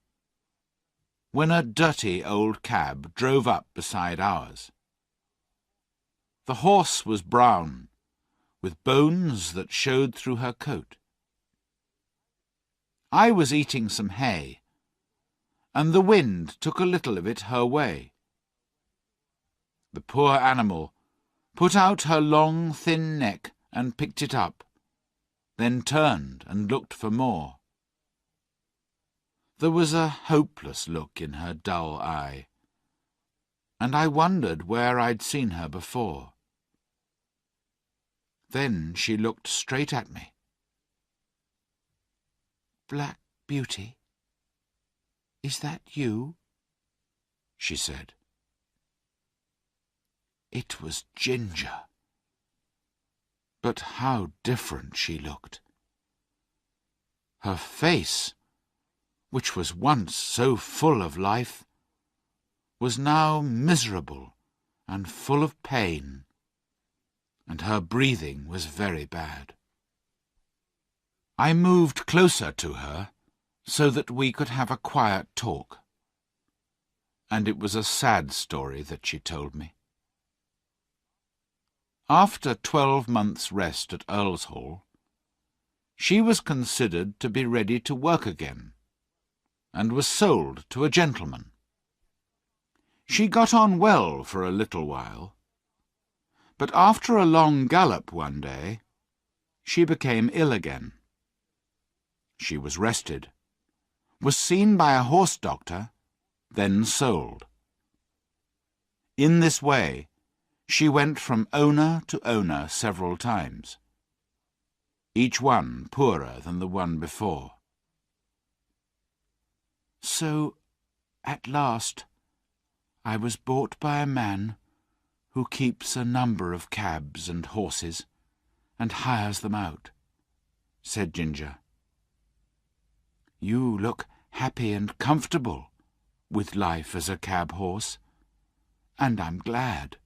when a dirty old cab drove up beside ours. The horse was brown, with bones that showed through her coat. I was eating some hay, and the wind took a little of it her way. The poor animal put out her long, thin neck and picked it up, then turned and looked for more. There was a hopeless look in her dull eye, and I wondered where I'd seen her before. Then she looked straight at me. "Black Beauty, is that you?" she said. It was Ginger. But how different she looked. Her face, which was once so full of life, was now miserable and full of pain, and her breathing was very bad. I moved closer to her so that we could have a quiet talk, and it was a sad story that she told me. After 12 months' rest at Earlshall, she was considered to be ready to work again, and was sold to a gentleman. She got on well for a little while, but after a long gallop one day, she became ill again. She was rested, was seen by a horse doctor, then sold. In this way, she went from owner to owner several times, each one poorer than the one before. So, at last, I was bought by a man who keeps a number of cabs and horses and hires them out," said Ginger. "You look happy and comfortable with life as a cab horse, and I'm glad.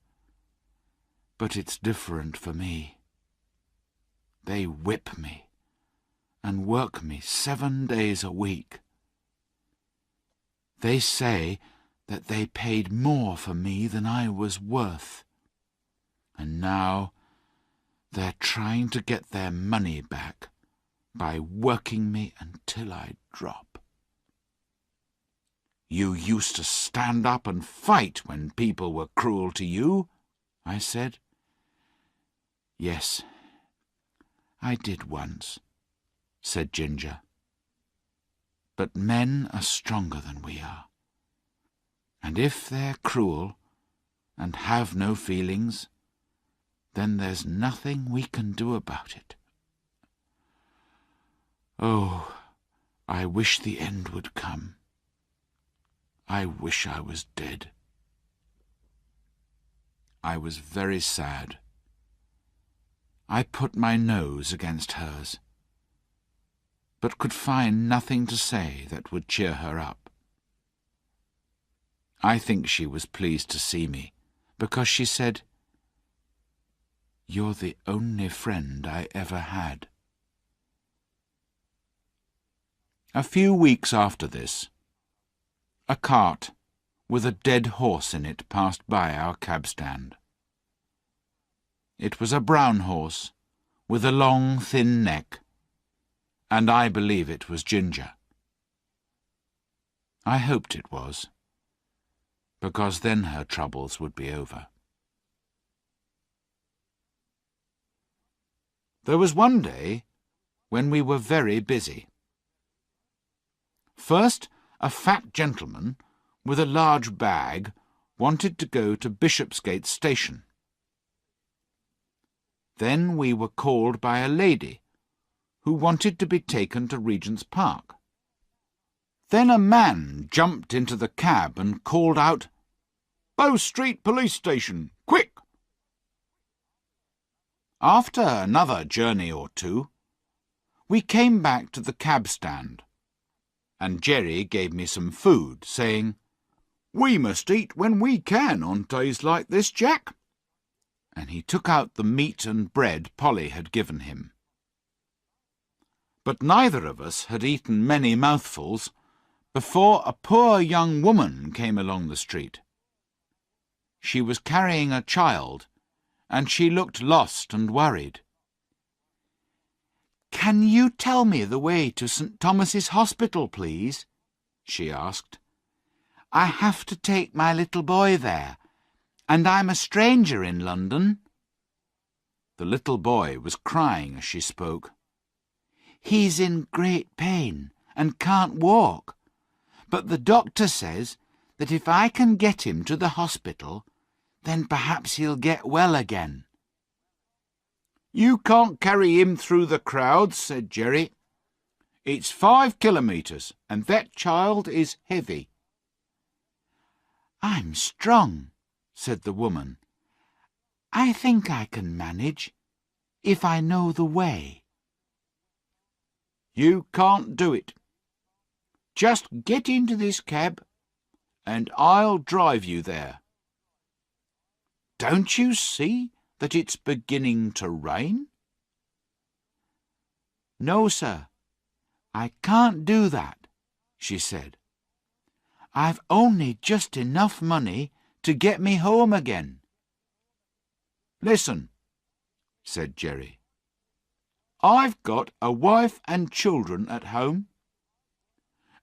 But it's different for me. They whip me and work me 7 days a week. They say that they paid more for me than I was worth, and now they're trying to get their money back by working me until I drop. You used to stand up and fight when people were cruel to you, I said. Yes, I did once, said Ginger. But men are stronger than we are. And if they're cruel and have no feelings, then there's nothing we can do about it. Oh, I wish the end would come. I wish I was dead. I was very sad. I put my nose against hers, but could find nothing to say that would cheer her up. I think she was pleased to see me, because she said, "You're the only friend I ever had." A few weeks after this, a cart with a dead horse in it passed by our cab stand. It was a brown horse with a long, thin neck, and I believe it was Ginger. I hoped it was, because then her troubles would be over. There was one day when we were very busy. First, a fat gentleman with a large bag wanted to go to Bishopsgate Station. Then we were called by a lady who wanted to be taken to Regent's Park. Then a man jumped into the cab and called out, "Bow Street Police Station, quick!" After another journey or two, we came back to the cab stand, and Jerry gave me some food, saying, "We must eat when we can on days like this, Jack." And he took out the meat and bread Polly had given him. But neither of us had eaten many mouthfuls before a poor young woman came along the street. She was carrying a child, and she looked lost and worried. "Can you tell me the way to St. Thomas's Hospital, please?" she asked. "I have to take my little boy there, and I'm a stranger in London." The little boy was crying as she spoke. "He's in great pain and can't walk, but the doctor says that if I can get him to the hospital, then perhaps he'll get well again." "You can't carry him through the crowds," said Jerry. "It's 5 kilometres, and that child is heavy." "I'm strong," said the woman. "I think I can manage, if I know the way." "You can't do it. Just get into this cab, and I'll drive you there. Don't you see that it's beginning to rain?" "No, sir, I can't do that," she said. "I've only just enough money to get me home again." "Listen," said Jerry. "I've got a wife and children at home,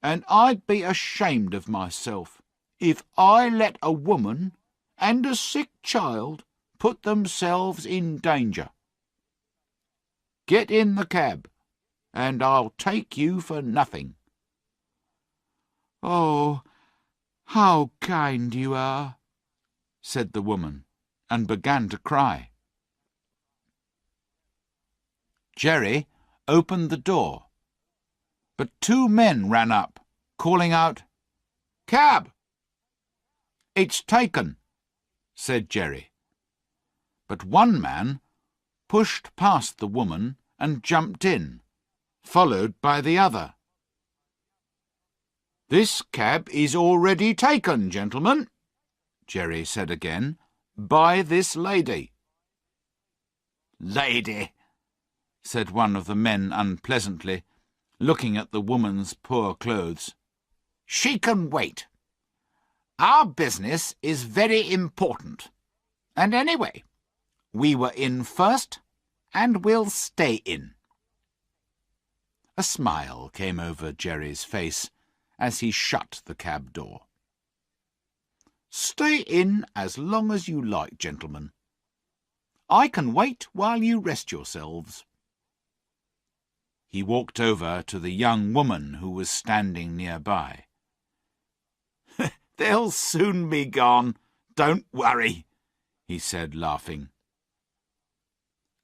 and I'd be ashamed of myself if I let a woman and a sick child put themselves in danger. Get in the cab, and I'll take you for nothing." "Oh, how kind you are," said the woman, and began to cry. Jerry opened the door, but 2 men ran up, calling out, "Cab!" "It's taken," said Jerry. But one man pushed past the woman and jumped in, followed by the other. "This cab is already taken, gentlemen," Jerry said again, "by this lady." "Lady," said one of the men unpleasantly, looking at the woman's poor clothes. "She can wait. Our business is very important. And anyway, we were in first, and we'll stay in." A smile came over Jerry's face as he shut the cab door. "Stay in as long as you like, gentlemen. I can wait while you rest yourselves." He walked over to the young woman who was standing nearby. "They'll soon be gone. Don't worry," he said, laughing.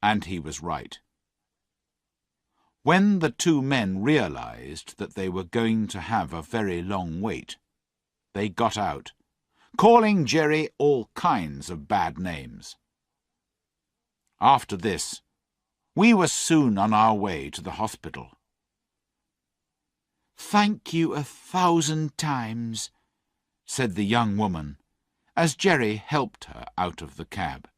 And he was right. When the two men realized that they were going to have a very long wait, they got out, calling Jerry all kinds of bad names. After this, we were soon on our way to the hospital. "Thank you 1,000 times," said the young woman, as Jerry helped her out of the cab.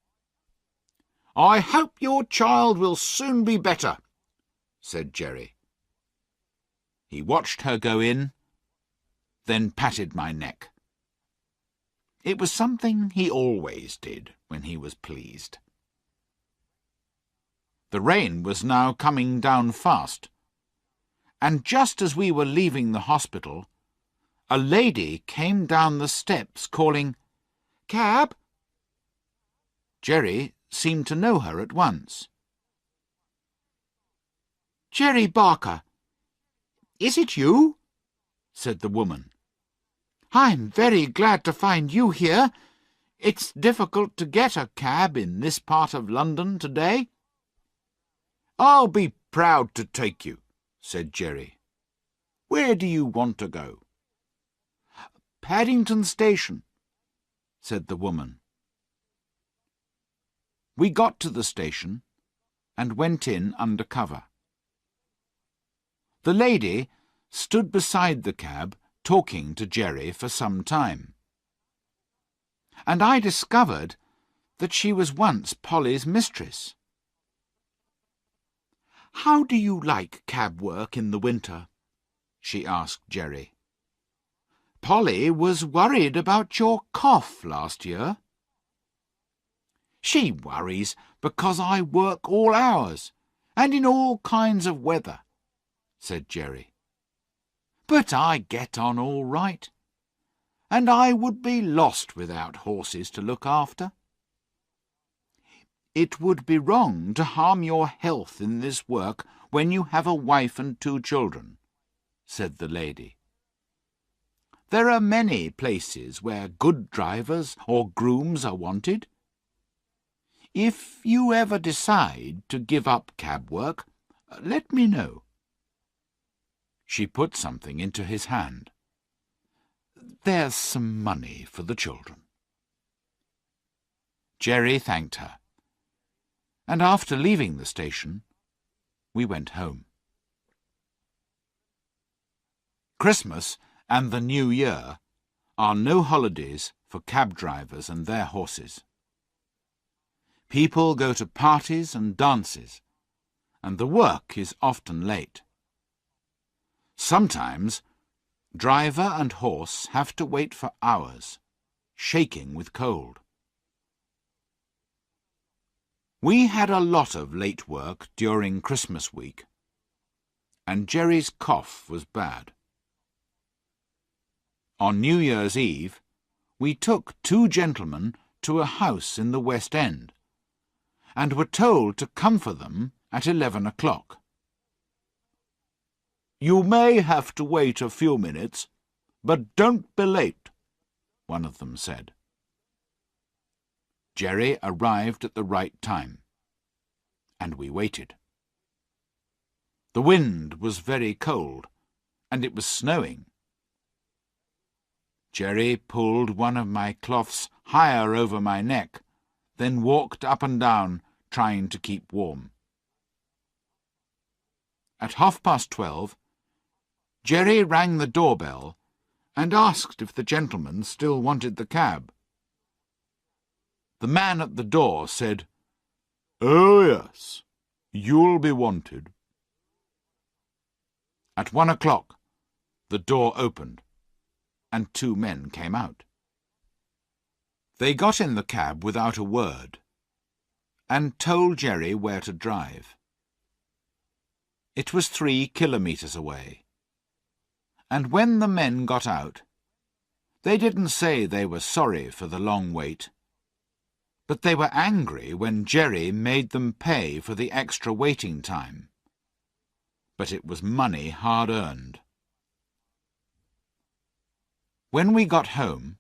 "I hope your child will soon be better," said Jerry. He watched her go in, then patted my neck. It was something he always did when he was pleased. The rain was now coming down fast, and just as we were leaving the hospital, a lady came down the steps calling, "Cab!" Jerry seemed to know her at once. "Jerry Barker, is it you?" said the woman. "I'm very glad to find you here. It's difficult to get a cab in this part of London today." "I'll be proud to take you," said Jerry. "Where do you want to go?" "Paddington Station," said the woman. We got to the station and went in under cover. The lady stood beside the cab talking to Jerry for some time, and I discovered that she was once Polly's mistress. "How do you like cab work in the winter?" she asked Jerry. "Polly was worried about your cough last year." "She worries because I work all hours and in all kinds of weather," said Jerry. "But I get on all right, and I would be lost without horses to look after." "It would be wrong to harm your health in this work when you have a wife and 2 children," said the lady. "There are many places where good drivers or grooms are wanted. If you ever decide to give up cab work, let me know." She put something into his hand. "There's some money for the children." Jerry thanked her, and after leaving the station, we went home. Christmas and the New Year are no holidays for cab drivers and their horses. People go to parties and dances, and the work is often late. Sometimes driver and horse have to wait for hours, shaking with cold. We had a lot of late work during Christmas week, and Jerry's cough was bad. On New Year's Eve, we took 2 gentlemen to a house in the West End, and were told to come for them at 11 o'clock. "You may have to wait a few minutes, but don't be late," one of them said. Jerry arrived at the right time, and we waited. The wind was very cold, and it was snowing. Jerry pulled one of my cloths higher over my neck, then walked up and down, trying to keep warm. At 12:30, Jerry rang the doorbell and asked if the gentleman still wanted the cab. The man at the door said, "Oh, yes, you'll be wanted." At 1 o'clock, the door opened, and 2 men came out. They got in the cab without a word, and told Jerry where to drive. It was 3 kilometres away, and when the men got out, they didn't say they were sorry for the long wait, but they were angry when Jerry made them pay for the extra waiting time. But it was money hard earned. When we got home,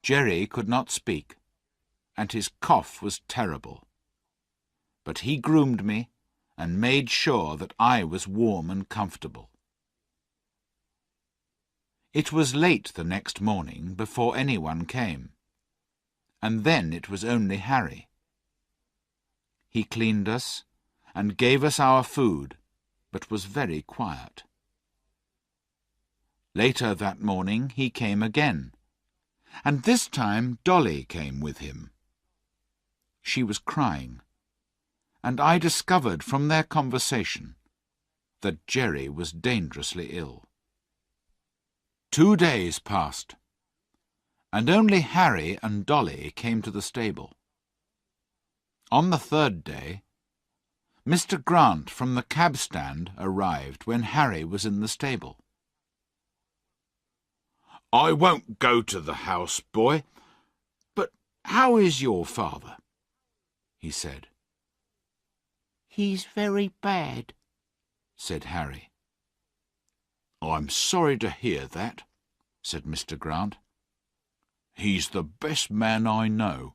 Jerry could not speak, and his cough was terrible. But he groomed me and made sure that I was warm and comfortable. It was late the next morning before anyone came, and then it was only Harry. He cleaned us and gave us our food, but was very quiet. Later that morning he came again, and this time Dolly came with him. She was crying, and I discovered from their conversation that Jerry was dangerously ill. 2 days passed, and only Harry and Dolly came to the stable. On the 3rd day, Mr. Grant from the cab stand arrived when Harry was in the stable. "I won't go to the house, boy, but how is your father?" he said. "He's very bad," said Harry. "I'm sorry to hear that," said Mr. Grant. "He's the best man I know."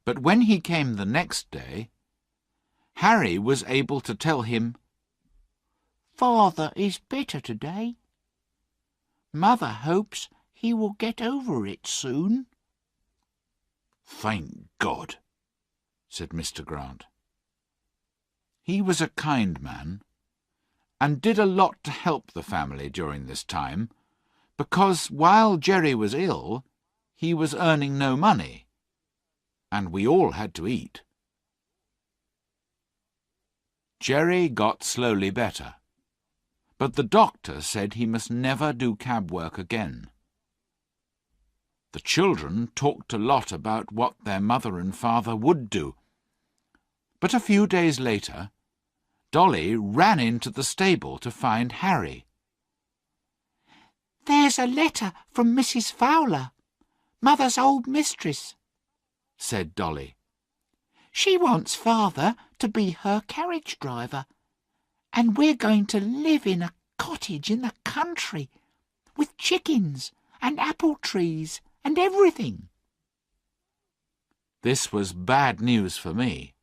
But when he came the next day, Harry was able to tell him, "Father is better today. Mother hopes he will get over it soon." "Thank God," said Mr. Grant. He was a kind man, and did a lot to help the family during this time, because while Jerry was ill, he was earning no money, and we all had to eat. Jerry got slowly better, but the doctor said he must never do cab work again. The children talked a lot about what their mother and father would do, but a few days later, Dolly ran into the stable to find Harry. "There's a letter from Mrs. Fowler, Mother's old mistress," said Dolly. "She wants Father to be her carriage driver, and we're going to live in a cottage in the country, with chickens and apple trees and everything." This was bad news for me.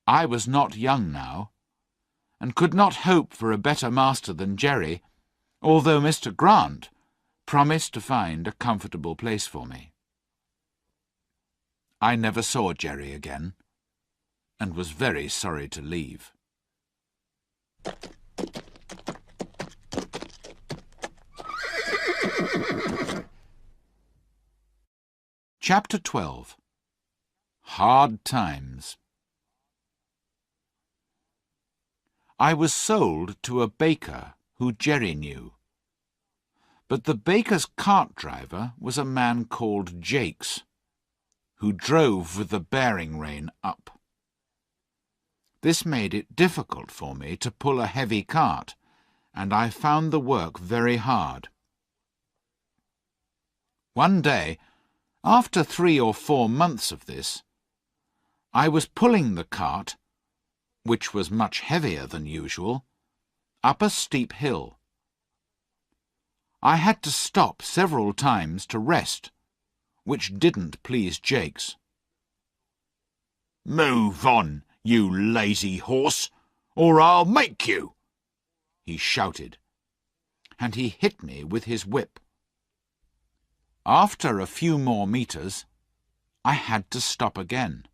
I was not young now, and could not hope for a better master than Jerry, although Mr. Grant promised to find a comfortable place for me. I never saw Jerry again, and was very sorry to leave. Chapter 12. Hard Times. I was sold to a baker who Jerry knew, but the baker's cart driver was a man called Jakes, who drove with the bearing rein up. This made it difficult for me to pull a heavy cart, and I found the work very hard. One day, after 3 or 4 months of this, I was pulling the cart, which was much heavier than usual, up a steep hill. I had to stop several times to rest, which didn't please Jakes. "Move on, you lazy horse, or I'll make you!" he shouted, and he hit me with his whip. After a few more meters, I had to stop again.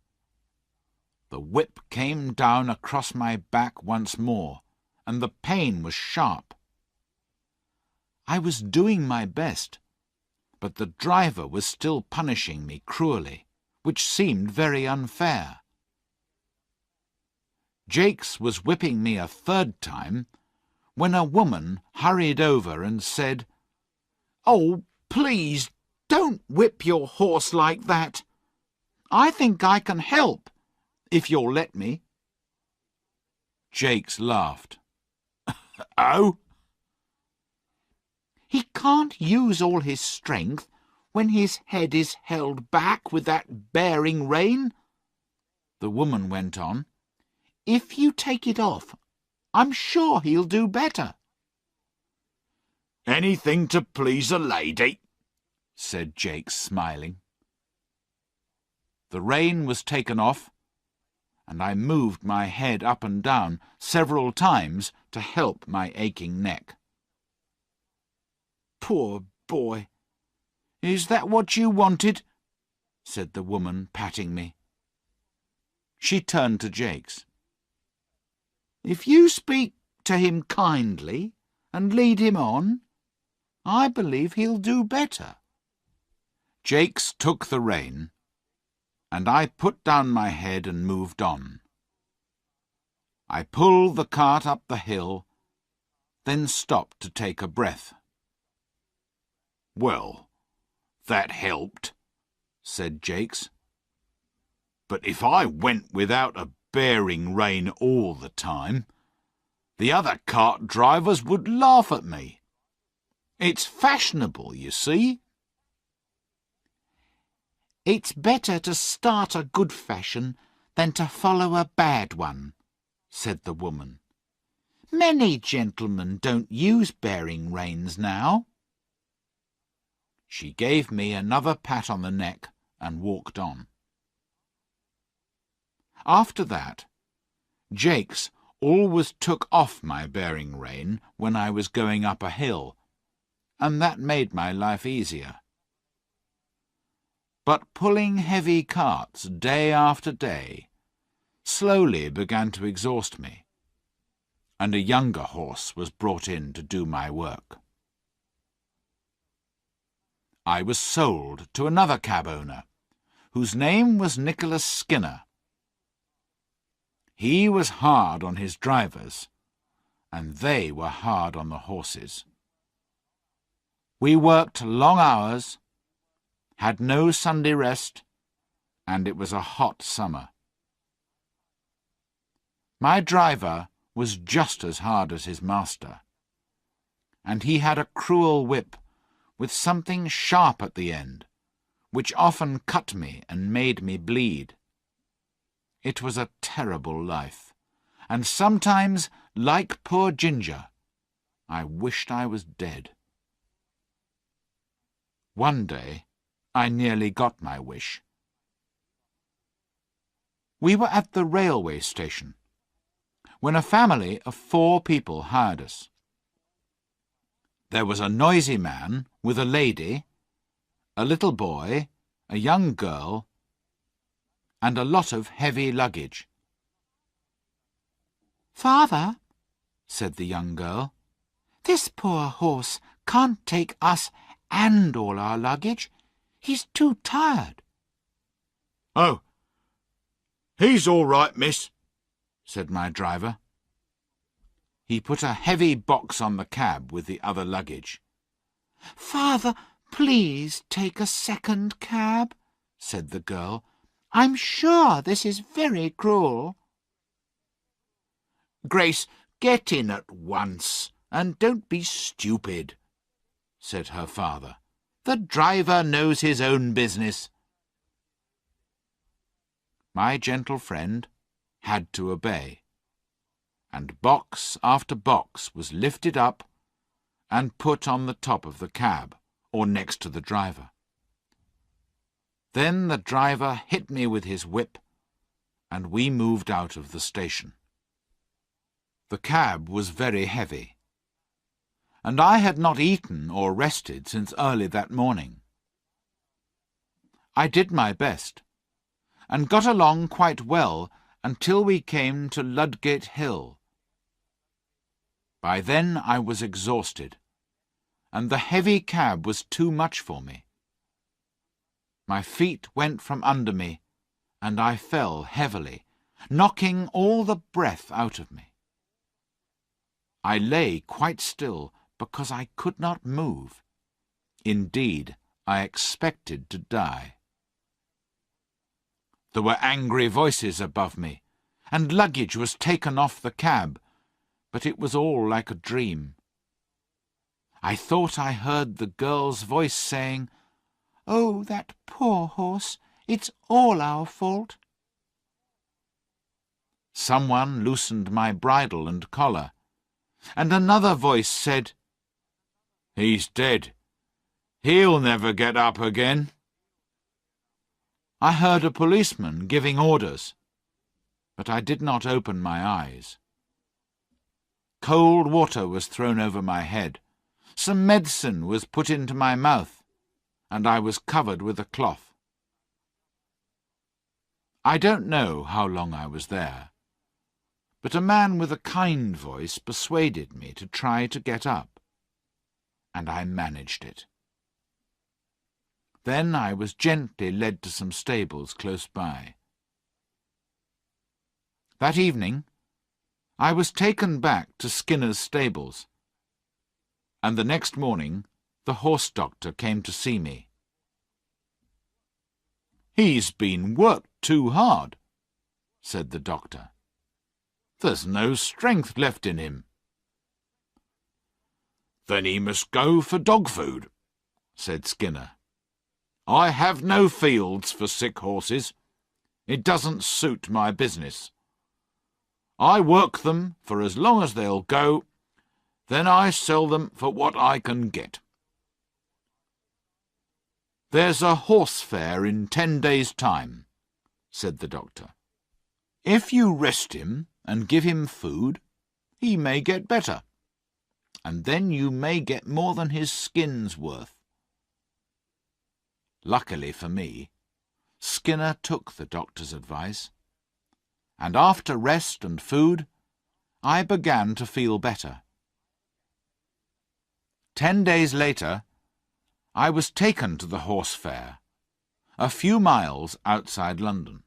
The whip came down across my back once more, and the pain was sharp. I was doing my best, but the driver was still punishing me cruelly, which seemed very unfair. Jakes was whipping me a third time when a woman hurried over and said, "Oh, please, don't whip your horse like that. I think I can help, if you'll let me." Jakes laughed. "Oh?" "He can't use all his strength when his head is held back with that bearing rein," the woman went on. "If you take it off, I'm sure he'll do better." "Anything to please a lady," said Jakes, smiling. The rein was taken off, and I moved my head up and down several times to help my aching neck. "Poor boy. "Is that what you wanted?" said the woman, patting me. She turned to Jakes. "If you speak to him kindly and lead him on, I believe he'll do better." Jakes took the rein, and I put down my head and moved on. I pulled the cart up the hill, then stopped to take a breath. "Well, that helped," said Jakes. "But if I went without a bearing rein all the time, the other cart drivers would laugh at me. It's fashionable, you see." "It's better to start a good fashion than to follow a bad one," said the woman. "Many gentlemen don't use bearing reins now." She gave me another pat on the neck and walked on. After that, Jakes always took off my bearing rein when I was going up a hill, and that made my life easier. But pulling heavy carts day after day slowly began to exhaust me, and a younger horse was brought in to do my work. I was sold to another cab owner, whose name was Nicholas Skinner. He was hard on his drivers, and they were hard on the horses. We worked long hours, had no Sunday rest, and it was a hot summer. My driver was just as hard as his master, and he had a cruel whip with something sharp at the end, which often cut me and made me bleed. It was a terrible life, and sometimes, like poor Ginger, I wished I was dead. One day I nearly got my wish. We were at the railway station, when a family of 4 people hired us. There was a noisy man with a lady, a little boy, a young girl, and a lot of heavy luggage. "Father," said the young girl, "this poor horse can't take us and all our luggage. He's too tired." "Oh, he's all right, miss," said my driver. He put a heavy box on the cab with the other luggage. "Father, please take a second cab," said the girl. "I'm sure this is very cruel." "Grace, get in at once, and don't be stupid," said her father. "The driver knows his own business." My gentle friend had to obey, and box after box was lifted up and put on the top of the cab, or next to the driver. Then the driver hit me with his whip, and we moved out of the station. The cab was very heavy, and I had not eaten or rested since early that morning. I did my best, and got along quite well until we came to Ludgate Hill. By then I was exhausted, and the heavy cab was too much for me. My feet went from under me, and I fell heavily, knocking all the breath out of me. I lay quite still because I could not move. Indeed, I expected to die. There were angry voices above me, and luggage was taken off the cab, but it was all like a dream. I thought I heard the girl's voice saying, "Oh, that poor horse, it's all our fault." Someone loosened my bridle and collar, and another voice said, "He's dead. He'll never get up again." I heard a policeman giving orders, but I did not open my eyes. Cold water was thrown over my head, some medicine was put into my mouth, and I was covered with a cloth. I don't know how long I was there, but a man with a kind voice persuaded me to try to get up, and I managed it. Then I was gently led to some stables close by. That evening I was taken back to Skinner's stables, and the next morning the horse doctor came to see me. "He's been worked too hard," said the doctor. "There's no strength left in him." "Then he must go for dog food," said Skinner. "I have no fields for sick horses. It doesn't suit my business. I work them for as long as they'll go, then I sell them for what I can get. There's a horse fair in 10 days' time," said the doctor. "If you rest him and give him food, he may get better, and then you may get more than his skin's worth." Luckily for me, Skinner took the doctor's advice, and after rest and food, I began to feel better. 10 days later, I was taken to the horse fair, a few miles outside London.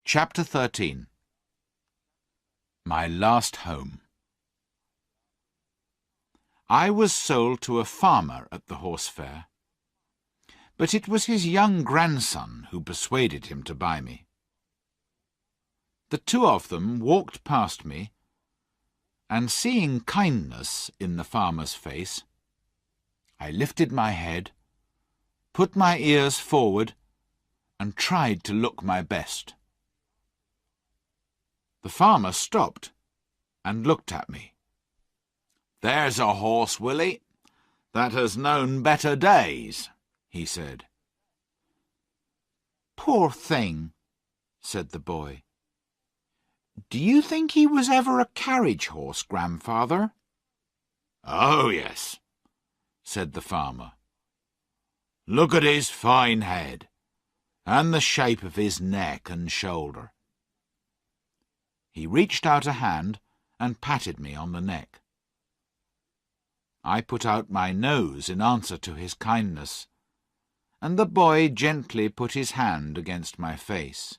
Chapter 13. My last home. I was sold to a farmer at the horse fair, but it was his young grandson who persuaded him to buy me. The two of them walked past me, and seeing kindness in the farmer's face, I lifted my head, put my ears forward, and tried to look my best. The farmer stopped and looked at me. "There's a horse, Willie, that has known better days," he said. "Poor thing," said the boy. "Do you think he was ever a carriage horse, grandfather?" "Oh, yes," said the farmer. "Look at his fine head, and the shape of his neck and shoulder." He reached out a hand and patted me on the neck. I put out my nose in answer to his kindness, and the boy gently put his hand against my face.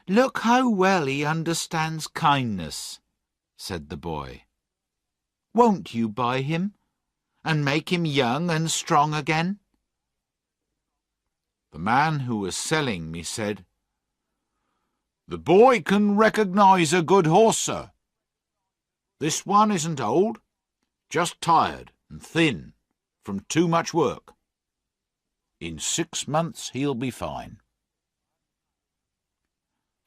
"Look how well he understands kindness," said the boy. "Won't you buy him, and make him young and strong again?" The man who was selling me said, "The boy can recognize a good horse, sir. This one isn't old, just tired and thin from too much work. In 6 months he'll be fine."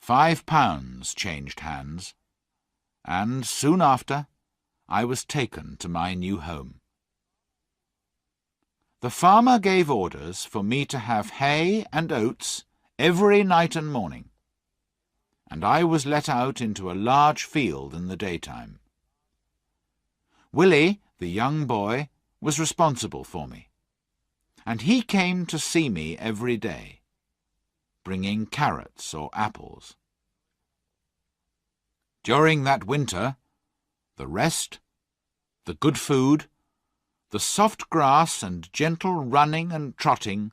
£5 changed hands, and soon after I was taken to my new home. The farmer gave orders for me to have hay and oats every night and morning, and I was let out into a large field in the daytime. Willie, the young boy, was responsible for me, and he came to see me every day, bringing carrots or apples. During that winter, the rest, the good food, the soft grass and gentle running and trotting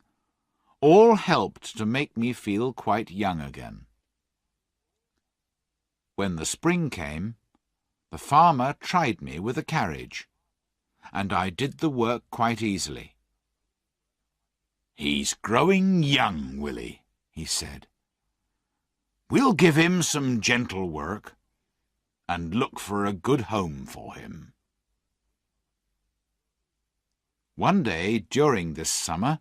all helped to make me feel quite young again. When the spring came, the farmer tried me with a carriage, and I did the work quite easily. "He's growing young, Willie," he said. "We'll give him some gentle work and look for a good home for him." One day during this summer,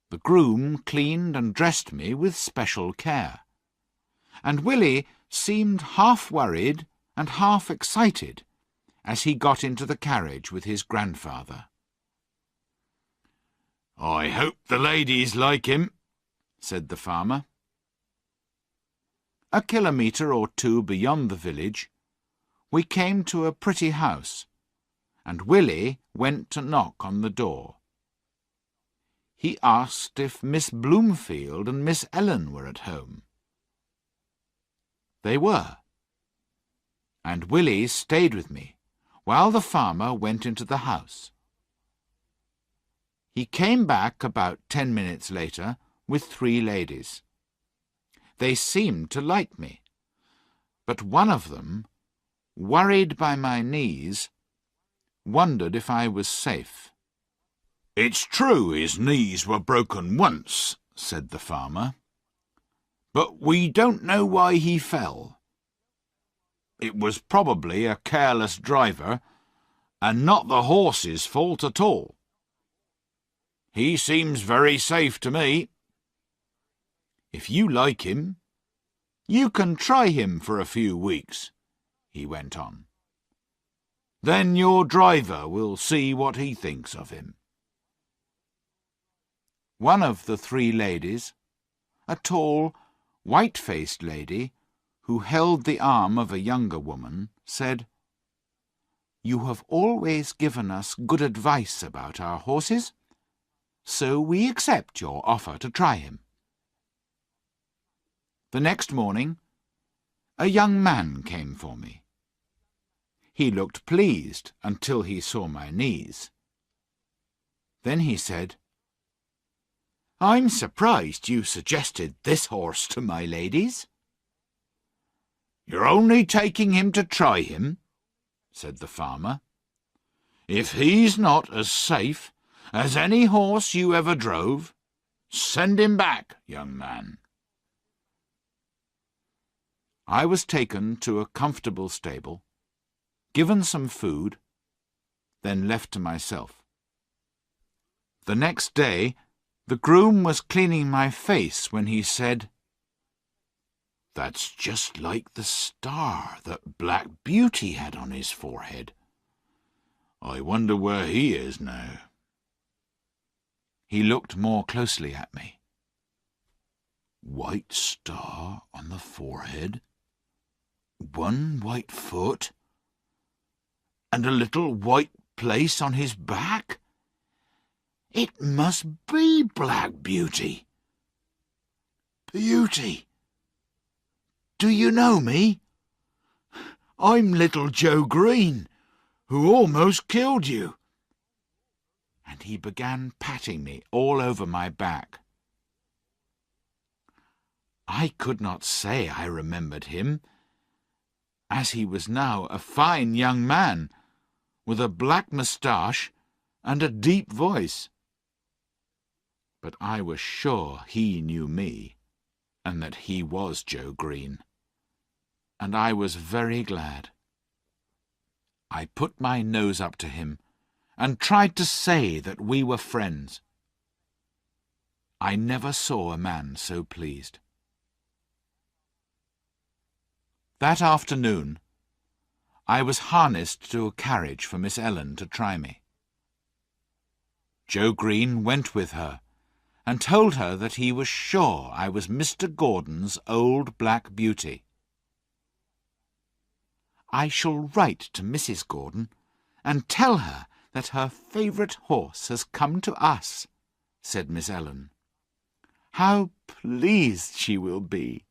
the groom cleaned and dressed me with special care, and Willie seemed half worried and half excited as he got into the carriage with his grandfather. "I hope the ladies like him," said the farmer. A kilometre or two beyond the village, we came to a pretty house, and Willie went to knock on the door. He asked if Miss Bloomfield and Miss Ellen were at home. They were, and Willie stayed with me while the farmer went into the house. He came back about 10 minutes later with 3 ladies. They seemed to like me, but one of them, worried by my knees, wondered if I was safe. "It's true his knees were broken once," said the farmer, "but we don't know why he fell. It was probably a careless driver, and not the horse's fault at all. He seems very safe to me. If you like him, you can try him for a few weeks," he went on. "Then your driver will see what he thinks of him." One of the 3 ladies, a tall, white-faced lady who held the arm of a younger woman, said, "You have always given us good advice about our horses, so we accept your offer to try him." The next morning, a young man came for me. He looked pleased until he saw my knees. Then he said, "I'm surprised you suggested this horse to my ladies." "You're only taking him to try him," said the farmer. "If he's not as safe as any horse you ever drove, send him back, young man." I was taken to a comfortable stable, given some food, then left to myself. The next day, the groom was cleaning my face when he said, "That's just like the star that Black Beauty had on his forehead. I wonder where he is now." He looked more closely at me. "White star on the forehead, one white foot, and a little white place on his back? It must be Black Beauty. Beauty, do you know me? I'm little Joe Green, who almost killed you." And he began patting me all over my back. I could not say I remembered him, as he was now a fine young man, with a black moustache and a deep voice. But I was sure he knew me, and that he was Joe Green, and I was very glad. I put my nose up to him and tried to say that we were friends. I never saw a man so pleased. That afternoon, I was harnessed to a carriage for Miss Ellen to try me. Joe Green went with her and told her that he was sure I was Mr. Gordon's old Black Beauty. "I shall write to Mrs. Gordon and tell her that her favourite horse has come to us," said Miss Ellen. How pleased she will be!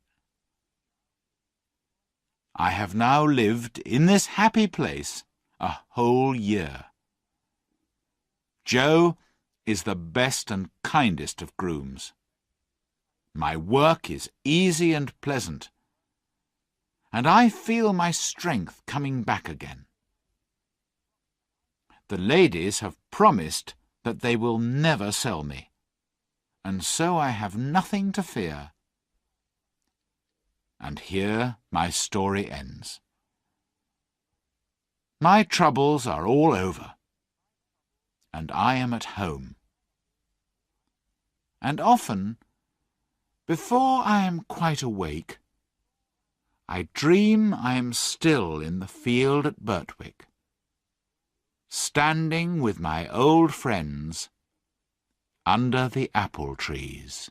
I have now lived in this happy place a whole year. Joe is the best and kindest of grooms. My work is easy and pleasant, and I feel my strength coming back again. The ladies have promised that they will never sell me, and so I have nothing to fear. And here my story ends. My troubles are all over, and I am at home. And often, before I am quite awake, I dream I am still in the field at Birtwick, standing with my old friends under the apple trees.